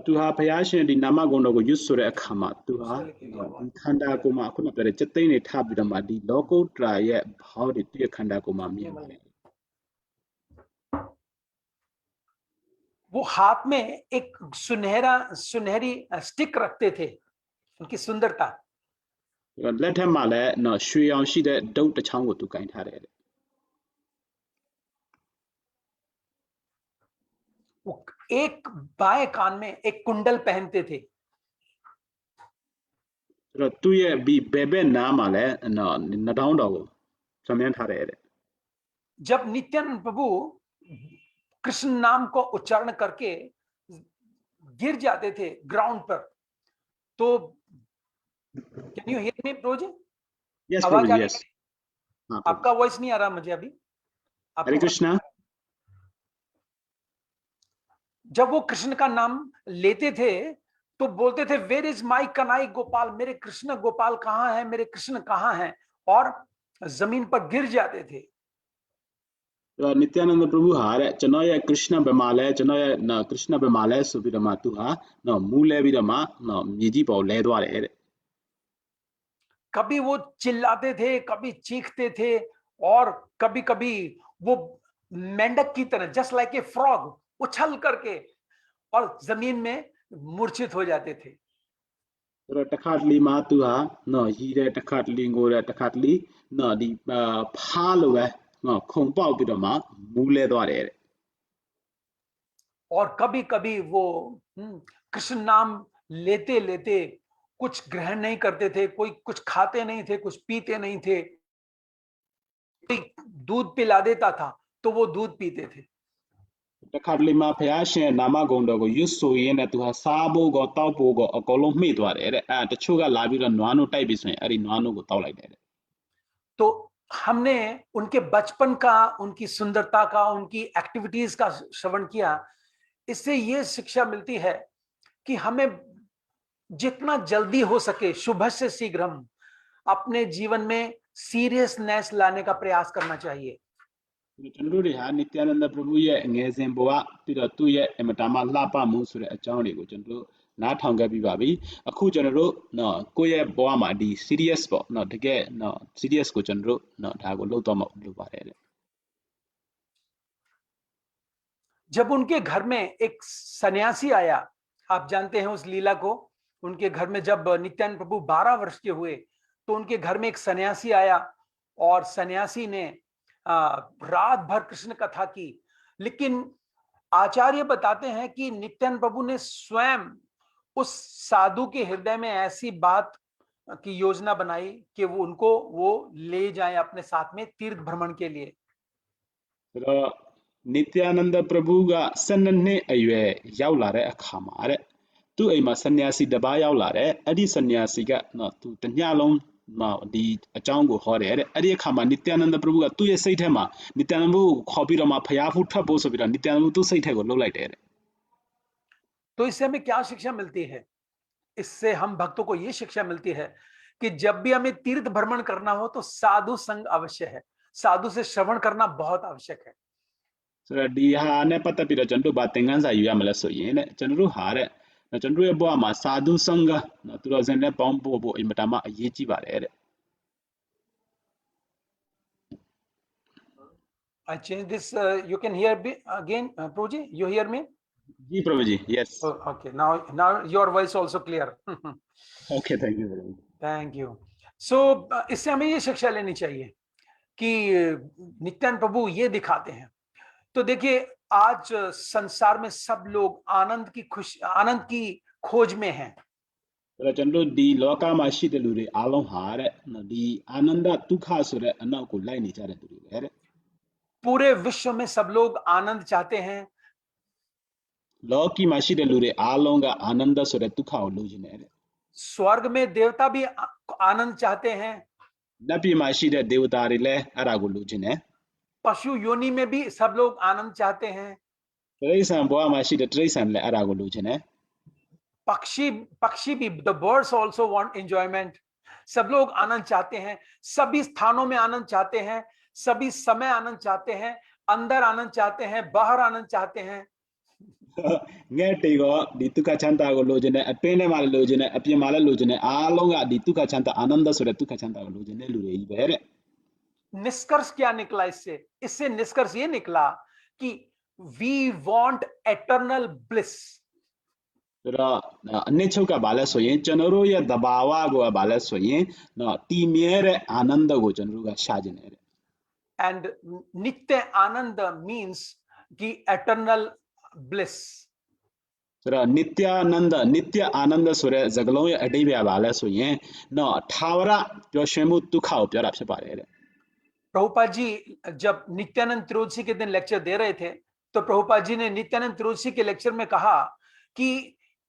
S3: သူဟာဘုရားရှင်ဒီနာမဂုဏ်တော်ကိုရွတ်ဆိုတဲ့အခါမှာသူဟာဒီခန္ဓာကိုယ်မှာခုနပြောတဲ့စက်သိန်းတွေထပ်ပြီးတော့မှဒီလောကုတ္တရာရဲ့ဘောတွေသူ့ရဲ့ခန္ဓာကိုယ်မှာမြင်ပါတယ်
S1: वो हाथ में एक सुनहरी स्टिक रखते थे, उनकी सुंदरता।
S3: လက်ထက်မှာလည်းနော်ရွှေရောင်ရှိတဲ့ဒုတ်တစ်ချောင်းကိုသူကင်ထားတယ်တဲ့
S1: वो एक बाएं कान में एक कुंडल पहनते थे।
S3: ဆိုတော့သူ့ရဲ့ဘယ်ဘက်နားမှာလည်းနော်နှာခေါင်းတော်ကိုဆွမ်းမြန်းထားတယ်တဲ့
S1: जब नित्यानंद प्रभु कृष्ण नाम को उच्चारण करके गिर जाते थे ग्राउंड पर तो can you hear me Prabhu?
S3: Yes,
S1: आवाज
S3: Prabhu,
S1: आ रही
S3: yes.
S1: है?
S3: हाँ,
S1: आपका वॉइस नहीं आ रहा मुझे अभी।
S3: हरे कृष्णा।
S1: जब वो कृष्ण का नाम लेते थे तो बोलते थे where is my Kanai Gopal, मेरे कृष्ण गोपाल कहाँ है, मेरे कृष्ण कहाँ हैं, और जमीन पर गिर जाते थे।
S3: နိတ္တနန္ဒ प्रभु ဟာတဲ့ကျွန်တော်ရဲ့ कृष्ण ဘယ်မှာလဲကျွန်တော်ရဲ့နော် कृष्ण ဘယ်မှာလဲဆိုပြီးတော့မှသူဟာနော်မူးလဲပြီးတော့မှနော်မြေကြီးပေါ်လဲသွားတယ်တဲ့
S1: कभी वो चिल्लाते थे, कभी चीखते थे, और कभी कभी वो मेंढक की तरह जस्ट लाइक ए फ्रॉग उछल करके और जमीन में मूर्छित हो जाते थे।
S3: ဆိုတော့တစ်ခါတလေမှာသူဟာနော်ရီးတဲ့တစ်ခါတလေငိုတဲ့တစ်ခါတလေနော်ဒီဖားလိုပဲနော်ခုံပေါက်ပြီးတော့မှမူးလဲသွားတယ်တဲ့
S1: और कभी कभी वो कृष्ण नाम लेते लेते कुछ ग्रहण नहीं करते थे, कोई कुछ खाते नहीं थे, कुछ पीते नहीं थे, कोई दूध पिला देता था तो वो दूध पीते थे।
S3: တစ်ခါတလေမှာဘုရားရှင်နာမဂုဏ်တော်ကိုရွတ်ဆိုရင်းနဲ့သူဟာစားဖို့ကောတောက်ဖို့ကောအကုန်လုံးမှီသွားတယ်တဲ့တချို့ကလာပြီးတော့နွားနို့တိုက်ပြီးဆိုရင်အဲ့ဒီနွားနို့ကိုတောက်လိုက်တယ်တဲ့
S1: तो हमने उनके बचपन का, उनकी सुंदरता का, उनकी एक्टिविटीज का श्रवण किया। इससे ये शिक्षा मिलती है कि हमें जितना जल्दी हो सके शुभ से शीघ्र अपने जीवन में सीरियसनेस लाने का प्रयास करना चाहिए।
S3: ကျွန်တော်တို့တွေဟာနိတ္တယနန္ဒ Prabhu ရဲ့ငယ်စဉ်ဘဝပြီးတော့သူ့ရဲ့အမတန်မှလှပမှုဆိုတဲ့အကြောင်းတွေကိုကျွန်တော်တို့နားထောင်ခဲ့ပြီးပါပြီအခုကျွန်တော်တို့နော်ကိုယ့်ရဲ့ဘဝမှာဒီ serious ပေါ့နော်တကယ်နော် serious ကိုကျွန်တော်တို့နော်ဒါကိုလုပ်တော့မှလုပ်ပါတယ်တဲ့
S1: जब उनके घर में एक सन्यासी आया, आप जानते हैं उस लीला को, उनके घर में जब नित्यानंद प्रभु 12 वर्ष के हुए तो उनके घर में एक सन्यासी आया और सन्यासी ने रात भर कृष्ण कथा की। लेकिन आचार्य बताते हैं कि नित्यानंद प्रभु ने स्वयं उस साधु के हृदय में ऐसी बात की योजना बनाई कि वो ले जाएं अपने साथ में तीर्थ भ्रमण के लिए।
S3: နိတ္တယနန္ဒ Prabhu က12နှစ်အရွယ်ရောက်လာတဲ့အခါမှာတဲ့သူ့အိမ်မှာစัญญาစီတစ်ပါးရောက်လာတဲ့အဲ့ဒီစัญญาစီကနော်သူတညလုံးနော်ဒီအကြောင်းကိုဟောတယ်တဲ့အဲ့ဒီအခါမှာနိတ္တယနန္ဒ Prabhu ကသူ့ရဲ့စိတ်ထဲမှာနိတ္တယနန္ဒ Prabhu ကိုခေါ်ပြီးတော့မှဖျားဖူးထွက်ဖို့ဆိုပြီးတော့နိတ္တယနန္ဒ Prabhu သူ့စိတ်ထဲကိုလှုပ်လိုက်တယ်တဲ့
S1: तो इससे हमें क्या शिक्षा मिलती है? इससे हम भक्तों को ये शिक्षा मिलती है कि जब भी हमें तीर्थ भ्रमण करना हो तो साधु संग अवश्य है, साधु से श्रवण करना बहुत आवश्यक है।
S3: ဆိုတော့ဒီဟာနဲ့ပတ်သက်ပြီးတော့ကျွန်တော်တို့ဗာသင်ခန်းစာယူရမလဲဆိုရင်တဲ့ကျွန်တော်တို့ဟာတဲ့ကျွန်တော်ရဲ့ဘဝမှာစာဓုစံဃနော်သူတော်စင်နဲ့ပေါင်းဖို့အင်မတန်မှအရေးကြီးပါတယ်တဲ့
S1: I change this. You can hear me again, Prabhuji. You hear me?
S3: ကြီး Prabhu ji yes
S1: Oh, okay. Now your voice also clear.
S3: okay thank you Prabhu
S1: Thank you. So इससे हमें ये शिक्षा लेनी चाहिए कि नित्यानंद प्रभु ये दिखाते हैं। तो देखिए आज संसार में सब लोग आनंद की खोज में हैं।
S3: ဆိုတော့ကျွန်တော်တို့ဒီလောကမှာရှိတဲ့လူတွေအားလုံးဟာတဲ့နော်ဒီအာနန္ဒဒုက္ခဆိုတဲ့အနောက်ကိုလိုက်နေကြတဲ့သူတွေပဲတဲ့
S1: पूरे विश्व में सब लोग आनंद चाहते हैं।
S3: လောကီမှာရှိတဲ့လူတွေအားလုံးကအာနန္ဒဆိုတဲ့ဒုက္ခကိုလိုချင်တယ်တဲ့
S1: स्वर्ग में देवता भी आनंद चाहते हैं।
S3: နတ်ပြည်မှာရှိတဲ့ဒေဝတာတွေလည်းအဲ့ဒါကိုလိုချင်တယ်
S1: पशु योनि में भी सब लोग आनंद चाहते हैं।
S3: တိရစ္ဆာန်ဘဝမှာရှိတဲ့တိရစ္ဆာန်လည်းအဲ့ဒါကိုလိုချင်တယ်
S1: पक्षी भी the birds also want enjoyment. सब लोग आनंद चाहते हैं, सभी स्थानों में आनंद चाहते हैं, सभी समय आनंद चाहते हैं, अंदर आनंद चाहते हैं, बाहर आनंद चाहते हैं।
S3: ငှက်တွေကဒီဒုက္ခချမ်းသာကိုလိုချင်တယ်အတွင်းထဲမှာလည်းလိုချင်တယ်အပြင်မှာလည်းလိုချင်တယ်အားလုံးကဒီဒုက္ခချမ်းသာအာနန္ဒဆိုတဲ့ဒုက္ခချမ်းသာကိုလိုချင်တဲ့လူတွေကြီးပဲတဲ့
S1: निष्कर्ष क्या निकला इससे निष्कर्ष ये निकला कि we want eternal bliss.
S3: ဆိုတော့အနှစ်ချုပ်ကဘာလဲဆိုရင်ကျွန်တော်တို့ရဲ့သဘာဝကိုကဘာလဲဆိုရင်နော်တည်မြဲတဲ့အာနန္ဒကိုကျွန်တော်တို့ကရှာကျင်တယ်တဲ့
S1: And nitya ananda means the eternal bliss.
S3: ဆိုတော့နိတ္တအာနန္ဒဆိုတဲ့စကားလုံးရဲ့အဓိပ္ပာယ်ဘာလဲဆိုရင်နော်ထာဝရပျော်ရွှင်မှုဒုက္ခကိုပြောတာဖြစ်ပါတယ်တဲ့
S1: Prabhupada ji जब नित्यानंद त्रयोदशी के दिन लेक्चर दे रहे थे तो प्रभुपाद जी ने नित्यानंद त्रयोदशी के लेक्चर में कहा कि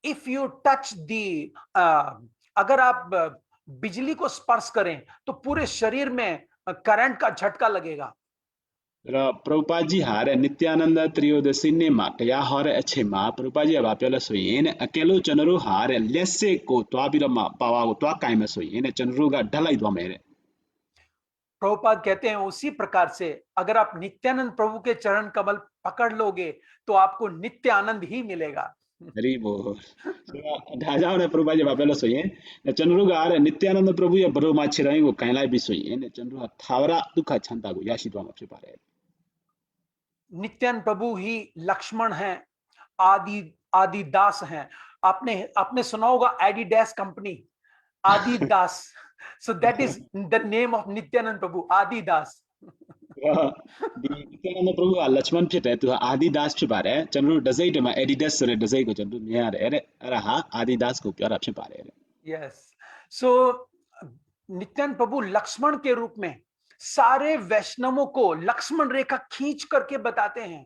S1: इफ यू टच दी अगर आप बिजली को स्पर्श करें तो पूरे शरीर में करंट का झटका लगेगा
S3: အဲ့တော့ပရုပါကြီးဟာတဲ့နိတ္တအာနန္ဒတရိယောဒစီနေ့မှာတရားဟောတဲ့အချိန်မှာပရုပါကြီးကပြောလဲဆိုရင်တဲ့အကယ်လို့ကျွန်တော်တို့ဟာတဲ့လက်စစ်ကိုတွားပြီးတော့မှပါဝါကိုတွားကင်မယ်ဆိုရင်တဲ့ကျွန်တော်တို့ကဓာတ်လိုက်သွားမယ်တဲ့
S1: प्रभुपाद कहते हैं उसी प्रकार से अगर आप नित्यानंद प्रभु के चरण कमल पकड़ लोगे तो आपको नित्य आनंद ही मिलेगा
S3: ဟရိဘောဆိုတော့ဒါကြောင့်လည်းပရုပါကြီးပြောလဲဆိုရင်ကျွန်တော်တို့ကတဲ့နိတ္တအာနန္ဒ Prabhu ရဲ့ဘရုမာခြေတိုင်းကိုကင်လိုက်ပြီဆိုရင်တဲ့ကျွန်တော်တို့ကထာဝရဒုက္ခချမ်းသာကိုရရှိသွားမှာဖြစ်ပါတယ်
S1: नित्यानंद प्रभु ही लक्ष्मण हैं, आदिदास हैं। आपने सुना होगा Adidas company Adidas, so that is the name of Nityanand Prabhu, Adidas.
S3: ဒီနိတ္တအာနန္ဒ Prabhu ကလက္ခမန်ဖြစ်တယ်သူကအာဒီဒတ်ဖြစ်ပါတယ်ကျွန်တော်တို့ဒဇိတ်တွေမှာ Adidas ဆိုတဲ့ဒဇိတ်ကိုကျွန်တော်တို့မြင်ရတယ်တဲ့အဲ့ဒါဟာ Adidas ကိုပြောတာဖြစ်ပါတယ်တဲ့
S1: Yes, so Nityanand प्रभु लक्ष्मण के रूप में सारे वैष्णवों को लक्ष्मण रेखा खींच करके बताते हैं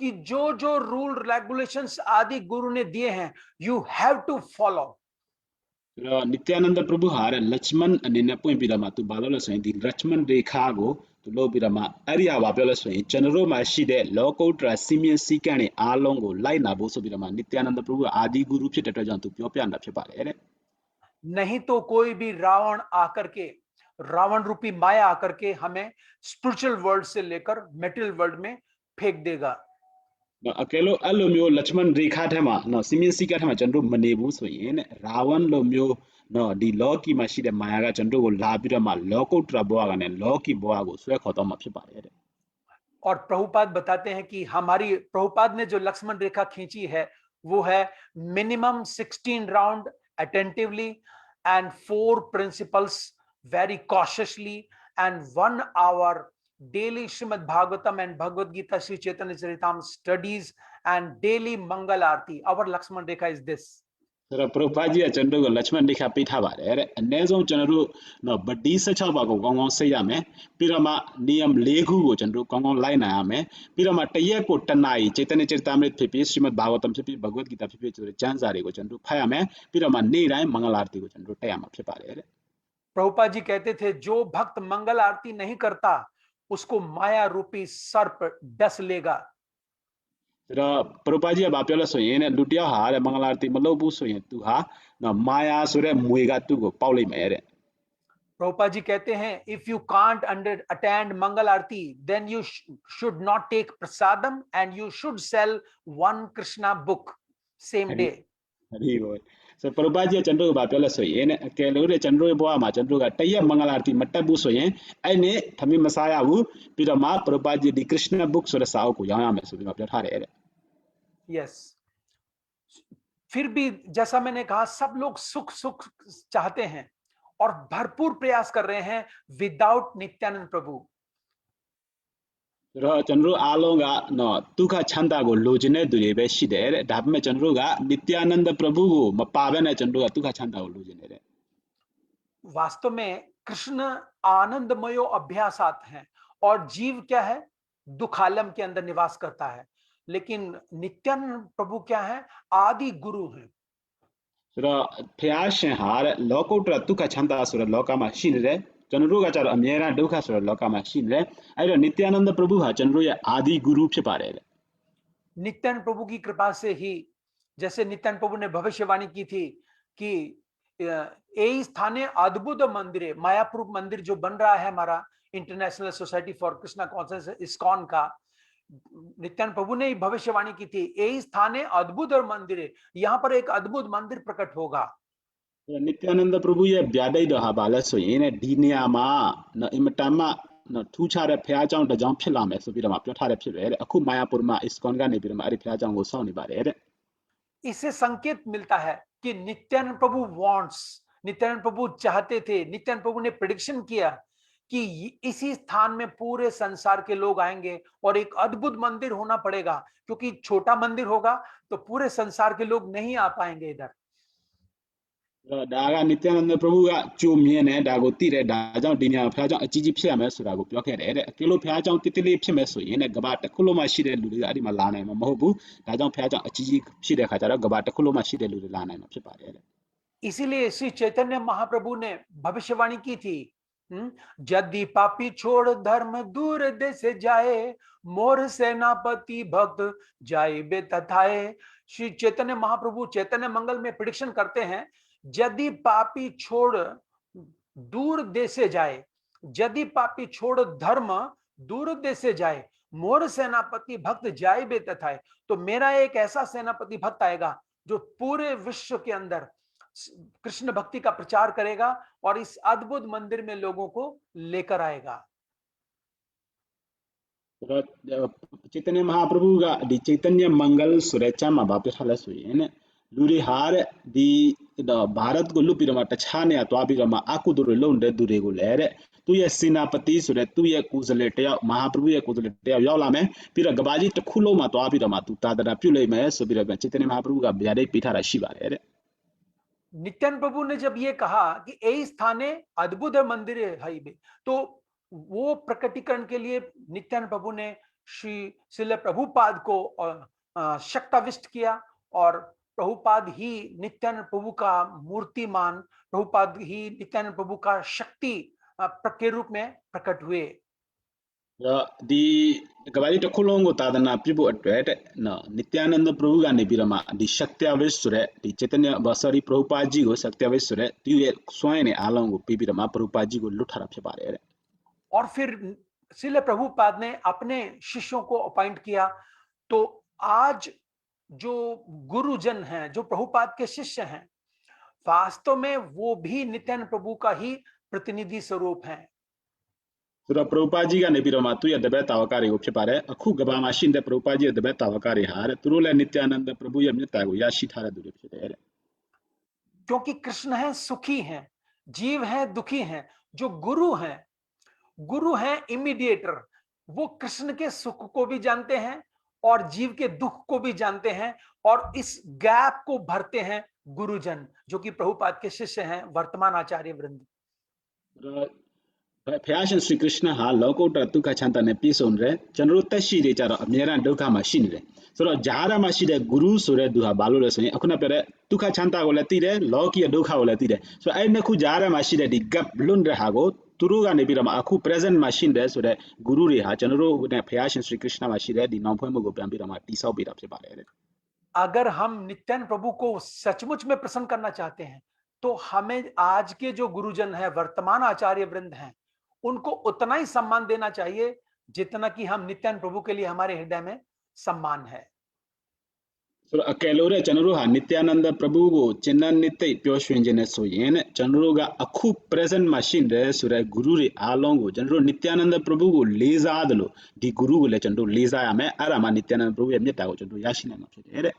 S1: कि जो जो रूल रेगुलेशंस आदि गुरु ने दिए हैं you have to follow.
S3: ဆိုတော့နိတ္တအာနန္ဒ Prabhu ဟာတဲ့လက္ခမန်အနေနဲ့ပွင့်ပြီးတော့မှသူဘာလို့လဲဆိုရင်ဒီလက္ခမန်ရေခါကိုသူလုပ်ပြီးတော့မှအဲ့ဒီဟာဘာပြောလဲဆိုရင်ကျွန်တော်တို့မှာရှိတဲ့လောကုတ္တရာစီမင်းစည်းကမ်းတွေအားလုံးကိုလိုက်နာဖို့ဆိုပြီးတော့မှနိတ္တအာနန္ဒ Prabhu ကအာဒီဂုရုဖြစ်တဲ့အတွက်ကြောင့်သူပြောပြနေတာဖြစ်ပါတယ်တဲ့
S1: नहीं तो कोई भी रावण आकर के रावण रूपी माया आकर के हमें स्पिरिचुअल वर्ल्ड से लेकर मेटेरियल वर्ल्ड में फेंक देगा।
S3: နော်အကယ်လို့အဲ့လိုမျိုးလချမန်ရေခါထဲမှာနော်စီမင်းစည်းကမ်းထဲမှာကျွန်တော်တို့မနေဘူးဆိုရင်တဲ့ရာဝန်လိုမျိုးနော်ဒီလောကီမှာရှိတဲ့မာယာကကျွန်တော်တို့ကိုလာပြီးတော့မှလောကုတ္တရဘဝကနဲ့လောကီဘဝကိုဆွဲခေါ်တော့မှာဖြစ်ပါတယ်တဲ့
S1: और प्रभुपाद बताते हैं कि हमारी प्रभुपाद ने जो लक्ष्मण रेखा खींची है वो है minimum 16 round attentively and 4 principles very cautiously and 1 hour daily Srimad Bhagavatam and Bhagavad Gita Sri Chaitanya Charitamrita studies and daily Mangal Aarti. Our Lakshman Rekha is this.
S3: ဆိုတော့ပရိုပါကြီးကကျွန်တော်တို့ကိုလချမန်ဒိခါပေးထားပါတယ်တဲ့အနည်းဆုံးကျွန်တော်တို့နော်ဗတိ16ပါးကိုကောင်းကောင်းစိတ်ရမယ်ပြီးတော့မှနိယမ်၄ခုကိုကျွန်တော်တို့ကောင်းကောင်းလိုက်နိုင်ရမယ်ပြီးတော့မှတရက်ကိုတစ်နာရီចេတနจิตตามฤทธิ์ဖြစ်ဖြစ် Srimad Bhagavatam ဖြစ်ဖြစ် Bhagavad Gita ဖြစ်ဖြစ်ဆိုတဲ့ကျမ်းစာတွေကိုကျွန်တော်တို့ဖတ်ရမယ်ပြီးတော့မှနေ့တိုင်းမင်္ဂလာအာရတိကိုကျွန်တော်တို့တက်ရမှာဖြစ်ပါတယ်တဲ့
S1: Prabhupada ji कहते थे जो भक्त मंगल आरती नहीं करता उसको माया रूपी सर्प डस लेगा।
S3: ဆိုတော့ပရိုပါကြီးကဘာပြောလဲဆိုရင်တဲ့လူတစ်ယောက်ဟာတဲ့မင်္ဂလာအာရတိမလုပ်ဘူးဆိုရင်သူဟာနော်မာယာဆိုတဲ့မွေကသူ့ကိုပေါက်လိုက်မယ်တဲ့
S1: प्रभुपाद जी कहते हैं if you can't attend Mangal Aarti then you should not take prasadam and you should sell one Krishna book same day.
S3: ဒီဘောဆိုပရိုပါကြီးကကျွန်တော်တို့ဘာပြောလဲဆိုရင်တဲ့အကယ်လို့တဲ့ကျွန်တော်တို့ဘဝမှာကျွန်တော်တို့ကတရက်မင်္ဂလာအာရတိမတက်ဘူးဆိုရင်အဲ့နဲ့သမီးမစားရဘူးပြီးတော့မှပရိုပါကြီးဒီ Krishna book ဆိုတဲ့စာအုပ်ကိုရောင်းရမယ်ဆိုပြီးတော့ပြောထားတယ်တဲ့
S1: yes फिर भी जैसा मैंने कहा सब लोग सुख सुख चाहते हैं और भरपूर प्रयास कर रहे हैं विदाउट नित्यानंद प्रभु।
S3: ဆိုတော့ကျွန်တော်တို့အားလုံးကနော်ဒုက္ခချမ်းသာကိုလိုချင်တဲ့သူတွေပဲရှိတယ်တဲ့ဒါပေမဲ့ကျွန်တော်တို့ကနိတ္တယာနန္ဒပရഭုကိုမပါဘဲနဲ့ကျွန်တော်တို့ကဒုက္ခချမ်းသာကိုလိုချင်တယ်တဲ့
S1: वास्तव में कृष्ण आनंदमय अभ्यासात हैं और जीव क्या है दुखालम के अंदर निवास करता है लेकिन नित्यानंद प्रभु क्या है आदि गुरु हैं।
S3: ဆိုတော့ဖျားရှင်ဟာတဲ့လောကုတ္တရဒုက္ခချမ်းသာဆိုတဲ့လောကမှာရှိနေတယ်ကျွန်တော်တို့ကကြတော့အမြဲတမ်းဒုက္ခဆိုတဲ့လောကမှာရှိနေတယ်အဲ့တော့နိတ္တယာနန္ဒပရഭုဟာကျွန်တော်တို့ရဲ့အာဒီဂုရုဖြစ်ပါတယ်တဲ့
S1: नित्यानंद प्रभु की कृपा से ही जैसे नित्यानंद प्रभु ने भविष्यवाणी की थी कि यही स्थाने अद्भुत मंदिर मायापुर मंदिर जो बन रहा है हमारा international society for Krishna consciousness ISKCON का नित्यानंद प्रभु ने भविष्यवाणी की थी यही स्थाने अद्भुत मंदिर यहाँ पर एक अद्भुत मंदिर प्रकट होगा।
S3: နိတ္တယာနန္ဒပရഭုရဲ့ဗျာဒိတ်တော်ဟာဘာလဲဆိုရင်တဲ့ဒီနေရာမှာနော်အင်မတန်မှနော်ထူးခြားတဲ့ဖျားเจ้าတစ်ကြောင်ဖြစ်လာမယ်ဆိုပြီးတော့မှပြောထားတဲ့ဖြစ်ပဲတဲ့အခုမာယာပူရမှာ ISKCON ကနေပြီးတော့မှအဲ့ဒီဖျားเจ้าကိုစောင့်နေပါတယ်တဲ့
S1: इससे संकेत मिलता है कि नित्यानंद प्रभु वांट्स नित्यानंद प्रभु चाहते थे नित्यानंद प्रभु ने प्रेडिक्शन किया कि इसी स्थान में पूरे संसार के लोग आएंगे और एक अद्भुत मंदिर होना पड़ेगा क्योंकि छोटा मंदिर होगा तो पूरे संसार के लोग नहीं आ पाएंगे इधर।
S3: ဒါကနိတ္တယာနန္ဒပရഭုကကြိုမြင်တယ်ဒါကိုသိတယ်ဒါကြောင့်ဒီနေရာဖျားเจ้าအကြီးကြီးဖြစ်ရမယ်ဆိုတာကိုပြောခဲ့တယ်တဲ့အကယ်လို့ဖျားเจ้าတိတိလေးဖြစ်မယ်ဆိုရင်တဲ့ကဘာတစ်ခုလုံးမှရှိတဲ့လူတွေကအဲ့ဒီမှာလာနိုင်မှာမဟုတ်ဘူးဒါကြောင့်ဖျားเจ้าအကြီးကြီးဖြစ်တဲ့ခါကျတော့ကဘာတစ်ခုလုံးမှရှိတဲ့လူတွေလာနိုင်မှာဖြစ်ပါတယ်တဲ့
S1: इसीलिए श्री चैतन्य महाप्रभु ने भविष्यवाणी की थी यदि पापी छोड़ धर्म दूर देश जाए मोर सेनापति भक्त जाए बेतथाए। श्री चैतन्य महाप्रभु चैतन्य मंगल में प्रेडिक्शन करते हैं यदि पापी छोड़ दूर देश से जाए यदि पापी छोड़ धर्म दूर देश से जाए मोर सेनापति भक्त जाए बेतथाए तो मेरा एक ऐसा सेनापति भक्त आएगा जो पूरे विश्व के अंदर कृष्ण भक्ति का प्रचार करेगा और इस अद्भुत मंदिर में लोगों को लेकर आएगा।
S3: ချေတന്യမဟာပရഭုကဒီချေတന്യမင်္ဂလဆိုတဲ့ကျမ်းမှာဗာပြထားလဲဆိုရင်တဲ့လူတွေဟာတဲ့ဒီಭಾರತ್ကိုလွတ်ပြီးတော့မှတခြားနေရာသွားပြီးတော့မှအကုသိုလ်တွေလုပ်တဲ့သူတွေကိုလည်းတဲ့သူရဲ့စေနာပတိဆိုတဲ့သူရဲ့ကိုယ်စားလှယ်တယောက်မဟာပရഭုရဲ့ကိုယ်စားလှယ်တယောက်ရောက်လာမယ်ပြီးတော့ကဘာကြီးတစ်ခုလုံးမှာသွားပြီးတော့မှသူတာတရာပြုတ်လိုက်မယ်ဆိုပြီးတော့ချေတന്യမဟာပရഭုကဗျာဒိတ်ပေးထားတာရှိပါတယ်တဲ့
S1: नित्यानंद प्रभु ने जब ये कहा कि यही स्थाने अद्भुत मंदिर है तो वो प्रकटीकरण के लिए नित्यानंद प्रभु ने श्रील प्रभुपाद को शक्ताविष्ट किया और प्रभुपाद ही नित्यानंद प्रभु का मूर्तिमान प्रभुपाद ही नित्यानंद प्रभु का शक्ति के रूप में प्रकट हुए।
S3: ဒီကဘာကြီးတစ်ခုလုံးကိုသာသနာပြုဖို့အတွက်တဲ့နော်နိတ္တနန္ဒပရဘုကနေပြီးတော့မှဒီ Shaktiavis ဆိုတဲ့ဒီ Chaitanya Basari ပရဘုပါကြီးကို Shaktiavis ဆိုတဲ့သူရဲ့စွမ်းရည်နဲ့အားလုံးကိုပြီးပြီးတော့မှပရဘုပါကြီးကိုလွတ်ထားတာဖြစ်ပါတယ်တဲ့
S1: और फिर श्रील प्रभुपाद ने अपने शिष्यों को अपॉइंट किया। तो आज जो गुरुजन हैं, जो प्रभुपाद के शिष्य हैं, वास्तव में वो भी नित्यानंद प्रभु का ही प्रतिनिधि स्वरूप हैं।
S3: ဆိုတော့ပရဘုပါကြီးကနေပြီးတော့မှသူ့ရဲ့တပည့်တာဝကတွေကိုဖြစ်ပါတယ်အခုကဘာမှာရှိတဲ့ပရဘုပါကြီးရဲ့တပည့်တာဝကတွေဟာတဲ့သူတို့လည်းနိတ္တနန္ဒပရဘုရဲ့မြတ်တာကိုရရှိထားတဲ့သူတွေဖြစ်တယ်တဲ့
S1: क्योंकि कृष्ण है सुखी हैं, जीव है दुखी हैं। जो गुरु हैं इमीडिएटर, वो कृष्ण के सुख को भी जानते हैं और जीव के दुख को भी जानते हैं, और इस गैप को भरते हैं गुरुजन, जो कि प्रभुपाद के शिष्य हैं, वर्तमान आचार्य वृंद।
S3: ဘုရားရှင်श्री कृष्णဟာလောကုတ္တရာဒုက္ခချမ်းသာနဲ့ပြည့်စုံတယ်ကျွန်တော်တို့တက်ရှိတွေကြတော့အမြဲတမ်းဒုက္ခမှာရှိနေတယ်ဆိုတော့ဂျာရမှာရှိတဲ့ဂုရုဆိုတဲ့သူဟာဘာလို့လဲဆိုရင်အခုနပြောတဲ့ဒုက္ခချမ်းသာကိုလည်းသိတယ်လောကီရဲ့ဒုက္ခကိုလည်းသိတယ်ဆိုတော့အဲ့ဒီနှစ်ခုဂျာရမှာရှိတဲ့ဒီ gap လွတ်တဲ့ဟာကိုသူတို့ကနေပြီးတော့မှအခု present မှာရှိတယ်ဆိုတဲ့ဂုရုတွေဟာကျွန်တော်တို့နဲ့ဘုရားရှင်श्री कृष्णမှာရှိတဲ့ဒီနောင်ဖွဲ့မှုကိုပြန်ပြီးတော့မှတိဆောက်ပေးတာဖြစ်ပါတယ်တဲ့
S1: अगर हम नित्यानंद प्रभु को सचमुच में प्रसन्न करना चाहते हैं, तो हमें आज के जो गुरुजन हैं, वर्तमान आचार्य वृंद हैं, उनको उतना ही सम्मान देना चाहिए जितना कि हम नित्यानंद प्रभु के लिए हमारे हृदय में सम्मान है।
S3: ဆိုတော့အကယ်လို့တဲ့ကျွန်တော်တို့ဟာနိတ္တနန္ဒပရဘုကိုကျင့်တဲ့နှစ်သိပျော်ရွှင်ခြင်းနဲ့ဆိုရင်တဲ့ကျွန်တော်တို့ကအခု present မှာရှိတယ်ဆိုတဲ့ဂုရုတွေအားလုံးကိုကျွန်တော်တို့နိတ္တနန္ဒပရဘုကိုလေးစားတယ်လို့ဒီဂုရုကိုလည်းကျွန်တော်တို့လေးစားရမယ်အဲ့ဒါမှနိတ္တနန္ဒပရဘုရဲ့မေတ္တာကိုကျွန်တော်တို့ရရှိနိုင်မှာဖြစ်တယ်တဲ့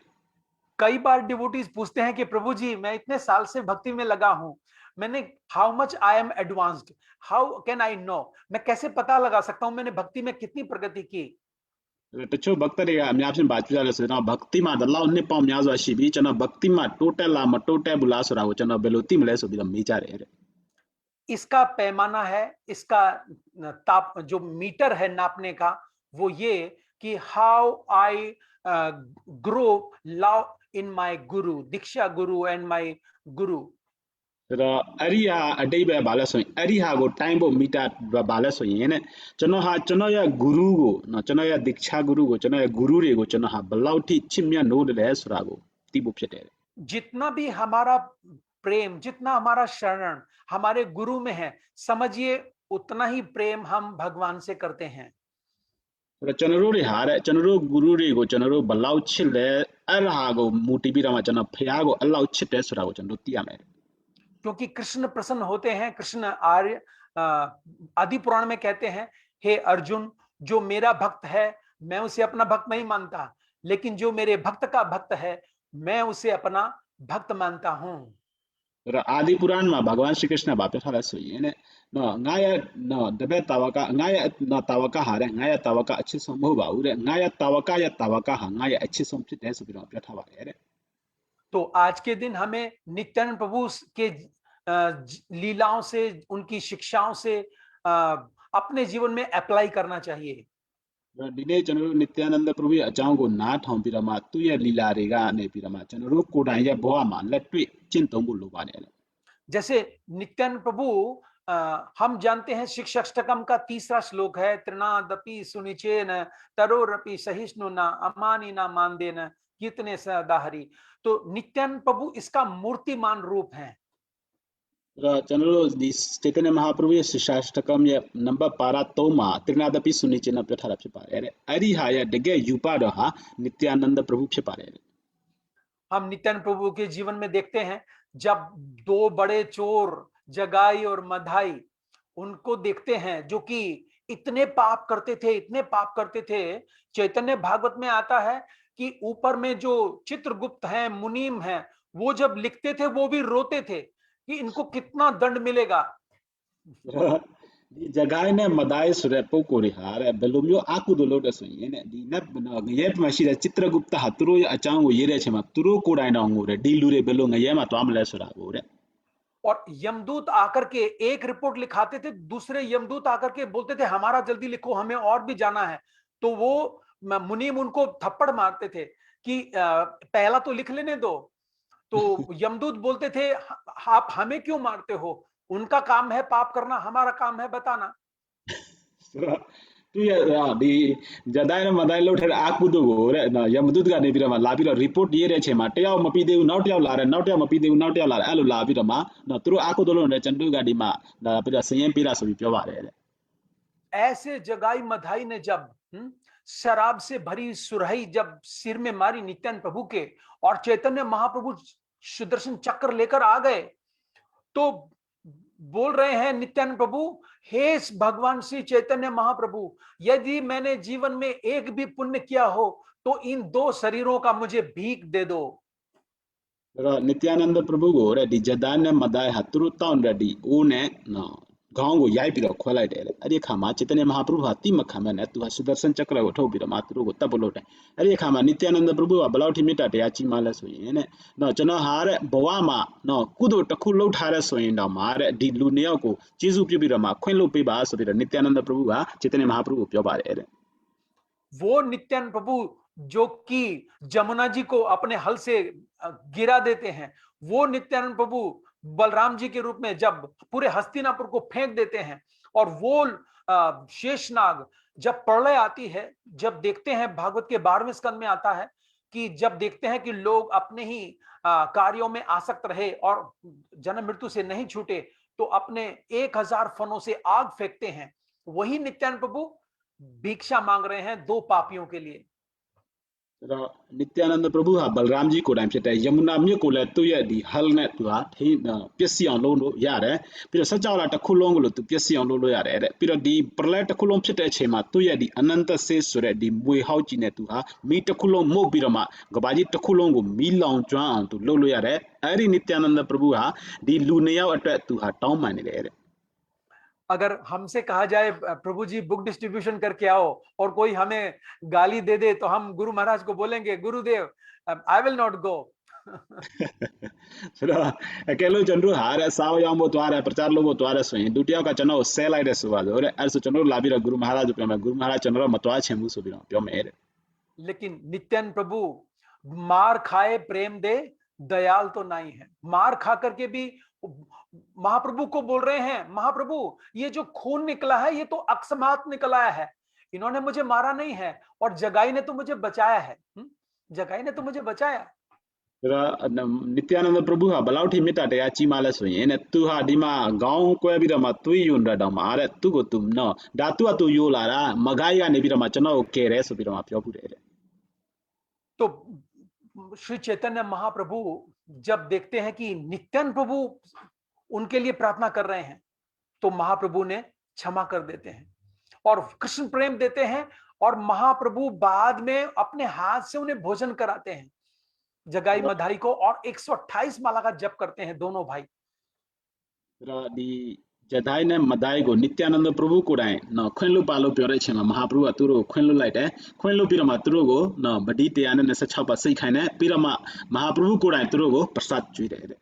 S1: कई बार डिवोटीज पूछते हैं कि प्रभु जी मैं इतने साल से भक्ति में लगा हूं, मैंने how much I am advanced, how can I know, मैं कैसे पता लगा सकता हूं मैंने भक्ति में कितनी प्रगति की।
S3: တချို့ဘက်တတွေကအများဖြင့်ဗာပြရလဲဆိုတော့ဘက္တိမှာတလောက်နှစ်ပေါင်းများစွာရှိပြီကျွန်တော်ဘက္တိမှာတိုးတက်လာမတိုးတက်ဘူးလားဆိုတာကိုကျွန်တော်ဘယ်လိုသိမလဲဆိုပြီးတော့မေးကြတယ်တဲ့
S1: इसका पैमाना है, इसका ताप जो मीटर है नापने का, वो ये कि how I grow love in my Guru, Diksha Guru and my गुरु।
S3: ဆိုတော့အဲ့ဒီဟာအတိတ်ပဲဗာလဲဆိုရင်အဲ့ဒီဟာကိုတိုင်းဖို့မီတာဗာလဲဆိုရင်တဲ့ကျွန်တော်ဟာကျွန်တော်ရဲ့ဂုရုကိုနော်ကျွန်တော်ရဲ့ दीक्षा गुरु ကိုကျွန်တော်ရဲ့ဂုရုတွေကိုကျွန်တော်ဟာဘယ်လောက်ထိချစ်မြတ်နိုးတယ်လဲဆိုတာကိုသိဖို့ဖြစ်တယ်
S1: जितना भी हमारा प्रेम, जितना हमारा शरण हमारे गुरु में है, समझिए उतना ही प्रेम हम भगवान से करते हैं।
S3: ဆိုတော့ကျွန်တော်တို့တွေဟာတဲ့ကျွန်တော်တို့ဂုရုတွေကိုကျွန်တော်တို့ဘယ်လောက်ချစ်လဲအဲ့ဒါဟာကိုမူတည်ပြီးတော့မှကျွန်တော်ဖះကိုအဲ့လောက်ချစ်တယ်ဆိုတာကိုကျွန်တော်တို့သိရမယ်
S1: क्योंकि कृष्ण प्रसन्न होते हैं। कृष्ण आर्य आदि पुराण में कहते हैं, हे अर्जुन, जो मेरा भक्त है मैं उसे अपना भक्त नहीं मानता, लेकिन जो मेरे भक्त का भक्त है मैं उसे अपना भक्त मानता हूं।
S3: ဆိုတော့အာဒီပုရန်မှာဘဂဝန်श्री कृष्णဘာပြောထားလဲဆိုရင်တဲ့နော်ငါရဲ့နော်တပည့်တာဝကငါရဲ့နော်တာဝကဟာတဲ့ငါရဲ့တာဝကအချစ်ဆုံးမဟုတ်ပါဘူးတဲ့ငါရဲ့တာဝကဟာငါရဲ့အချစ်ဆုံးဖြစ်တယ်ဆိုပြီးတော့ပြောထားပါတယ်တဲ့
S1: तो आज के दिन हमें नित्यानंद प्रभु के लीलाओं से, उनकी शिक्षाओं से अपने जीवन में अप्लाई करना चाहिए।
S3: ဒီနေ့ကျွန်တော်တို့နိတ္တနန္ဒပရဘုရဲ့အကြောင်းကိုနားထောင်ပြီးတော့မှသူ့ရဲ့လီလာတွေကနေပြီးတော့မှကျွန်တော်တို့ကိုယ်တိုင်ရဲ့ဘဝမှာလက်တွေ့ကျင့်သုံးဖို့လိုပါတယ်
S1: जैसे नित्यानंद प्रभु हम जानते हैं शिक्षाष्टकम का तीसरा श्लोक है, त्रिनादपि सुनिचेन तरोरपि सहिष्णुना अमानिना मानदेन कीर्तने सदाहरि। तो नित्यानंद प्रभु इसका मूर्तिमान रूप है।
S3: ကျွန်တော်တို့ဒီစတေတနမဟာပရဘုရဲ့शिक्षाष्टकमရဲ့နံပါတ်ပါရ3မှာတရဏဒပိစုနိချေနပြောထားတာဖြစ်ပါတယ်တဲ့အဲ့ဒီဟာရဲ့တကယ်ယူပတော်ဟာနိတ္တနန္ဒပရဘုဖြစ်ပါတယ်တဲ့
S1: हम नित्यानंद प्रभु के जीवन में देखते हैं, जब दो बड़े चोर जगाई और मधाई उनको देखते हैं जो कि इतने पाप करते थे। चैतन्य भागवत में आता है कि ऊपर में जो चित्रगुप्त हैं, मुनीम हैं, वो जब लिखते थे वो भी रोते थे कि इनको कितना दंड मिलेगा।
S3: ဒီဂျဂိုင်းနဲ့မဒိုင်းဆိုတဲ့ပုံကိုယ်တွေဟာတဲ့ဘယ်လိုမျိုးအကုသိုလ်လုပ်တဲ့ဆိုရင်တဲ့ဒီနက်ငရဲမှာရှိတဲ့ चित्रगुप्त ဟာသူတို့ရဲ့အကြောင်းကိုရေးတဲ့အချိန်မှာသူတို့ကိုယ်တိုင်တောင်ငိုတယ်ဒီလူတွေဘယ်လိုငရဲမှာသွားမလဲဆိုတာကိုတဲ့
S1: और यमदूत आकर के एक रिपोर्ट लिखाते थे, दूसरे यमदूत आकर के बोलते थे हमारा जल्दी लिखो, हमें और भी जाना है। तो वो मुनीम उनको थप्पड़ मारते थे कि पहला तो लिख लेने दो। तो यमदूत बोलते थे आप हमें क्यों मारते हो, उनका काम है पाप करना, हमारा काम है बताना।
S3: သူရဲ့ဒီဂျဒိုင်းနဲ့မဒိုင်းလှုပ်ထတဲ့အာကုတုကိုတဲ့ရမတုကနေပြီးတော့မှလာပြီးတော့ report ရေးတဲ့အချိန်မှာတယောက်မပြီးသေးဘူးနောက်တယောက်လာတယ်နောက်တယောက်မပြီးသေးဘူးနောက်တယောက်လာတယ်အဲ့လိုလာပြီးတော့မှသူတို့အာကုတုလုံးနဲ့ကျွန်တော်တို့ကဒီမှာလာပြီးတော့စရင်ပေးတာဆိုပြီးပြောပါတယ်တဲ့
S1: ऐसे जगाई मधाई ने जब शराब से भरी सुरही जब सिर में मारी नित्यानंद प्रभु के और चैतन्य महाप्रभु सुदर्शन चक्र लेकर आ गए तो बोल रहे हैं नित्यानंद प्रभु, हे भगवान श्री चैतन्य महाप्रभु, यदि मैंने जीवन में एक भी पुण्य किया हो तो इन 2 शरीरों का मुझे भीख दे दो।
S3: नित्यानंद प्रभु को दी जदान ने मदाय हतरु ताउन रेडी ओने न गांव को याई बिरो खोलाई दे अरे खामा चैतन्य महाप्रभु हाती मखामे ने तू सुदर्शन चक्र को ठो बिरो मातरु को तबलो दे अरे खामा नित्यानंद प्रभु बलाउठी मिटा दया ची माले सोइन ने न जनो हारे बवा मा न कुदो टखु लौ थारे सोइन न मारे दी लुनिया को चीजु प्यो बिरो मा खोइन लो पे बा सो बिरो नित्यानंद प्रभु का चैतन्य महाप्रभु को प्यो बारे रे
S1: वो नित्यानंद प्रभु जो कि जमुना जी को अपने हल से गिरा देते हैं, वो नित्यानंद प्रभु बलराम जी के रूप में जब पूरे हस्तिनापुर को फेंक देते हैं और वो शेषनाग जब प्रलय आती है, जब देखते हैं भागवत के 12वें स्कंद में आता है कि जब देखते हैं कि लोग अपने ही कार्यों में आसक्त रहे और जन्म मृत्यु से नहीं छूटे तो अपने 1000 फनों से आग फेंकते हैं। वही नित्यानंद प्रभु भिक्षा मांग रहे हैं 2 पापियों के लिए।
S3: नित्यानंद प्रभु हा बलराम जी को टाइम से यमुना म्य को ले तु ये दी हल ने तु हा थे प्यसी आउं लो यारे पिरो सचावला टखु लोंग लो तु प्यसी आउं लो यारे पिरो दी प्रलय टखु लोंग फिटे छे मा तु ये दी अनंत से सुरे दी मुई हाउ जी ने तु हा मी टखु लोंग मो बिरो मा गबाजी टखु लोंग को मी लाउं च्वा आउं तु लो यारे अरी नित्यानंद प्रभु हा दी लुनेया अटे तु हा टाउ माने ले
S1: अगर हमसे कहा जाए प्रभु जी बुक डिस्ट्रीब्यूशन करके आओ और कोई हमें गाली दे दे तो हम गुरु महाराज को बोलेंगे गुरुदेव आई विल नॉट गो।
S3: केलो चंद्र हारे साव यामो द्वारा प्रचार लोगो द्वारा सोई दुटिया का चनो सेल आइडे सुवा दो रे अरसो चंद्र लाबिरा गुरु महाराज पे में गुरु महाराज चंद्र मतवा छेमु सुबिरो प्यो मेरे।
S1: लेकिन नित्यानंद प्रभु मार खाए प्रेम दे दयाल तो नहीं है, मार खा करके भी महाप्रभु को बोल रहे हैं महाप्रभु ये जो खून निकला है ये तो अकस्मात निकला है, इन्होंने मुझे मारा नहीं है और जगाई ने तो मुझे बचाया है, जगाई ने तो मुझे बचाया।
S3: नित्यानंद प्रभु हा बलाउठी मिटा दया ची माले सोइन ने तु हा दिमा गांव को बिरमा तुई युन रा दम आरे तु को तुम न दातु तु यो लारा मगाई ने बिरमा चनो के रे सो बिरमा प्यो पुरे रे।
S1: तो श्री चैतन्य महाप्रभु जब देखते हैं कि नित्यानंद प्रभु उनके लिए प्रार्थना कर रहे हैं तो महाप्रभु ने क्षमा कर देते हैं और कृष्ण प्रेम देते हैं और महाप्रभु बाद में अपने हाथ से उन्हें भोजन कराते हैं जगाई मधाई को और 128 माला का जप करते हैं दोनों भाई।
S3: जदाई ने मदाई को नित्यानंद प्रभु को डाय न खोइलो पालो प्योरे छेमा महाप्रभु अतुरो खोइलो लाइटे खोइलो पिरमा तुरो को न बडी त्याने ने सछा पसई खाने पिरमा महाप्रभु को डाय तुरो को प्रसाद चुई रहे।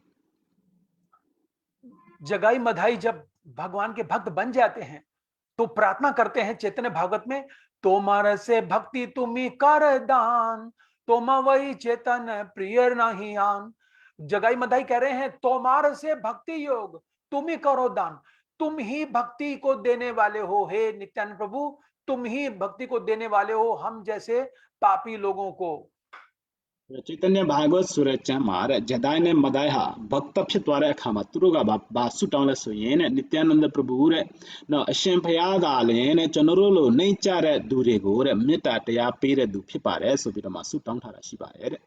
S1: जगाई मधाई जब भगवान के भक्त बन जाते हैं तो प्रार्थना करते हैं चैतन्य भागवत में, तोमार से भक्ति तुम्ही कर दान तोमा वही चेतन प्रिय नहीं आन। जगाई मधाई कह रहे हैं तोमार से भक्ति योग तुम ही करो दान, तुम ही भक्ति को देने वाले हो हे नित्यानंद प्रभु, तुम ही भक्ति को देने वाले हो हम जैसे पापी लोगों को।
S3: चैतन्य भागवत सुरचा मार जदाय ने मदाया भक्त द्वारा खामा तुरुगा बासु टाउन सोयेन नित्यानंद प्रभु रे न अशेम भयादाले ने चनरोलो नहीं चारे दूरे गोरे मिता तया पेरे दु फिपारे सुबिरमा सु टाउन थारा शिबारे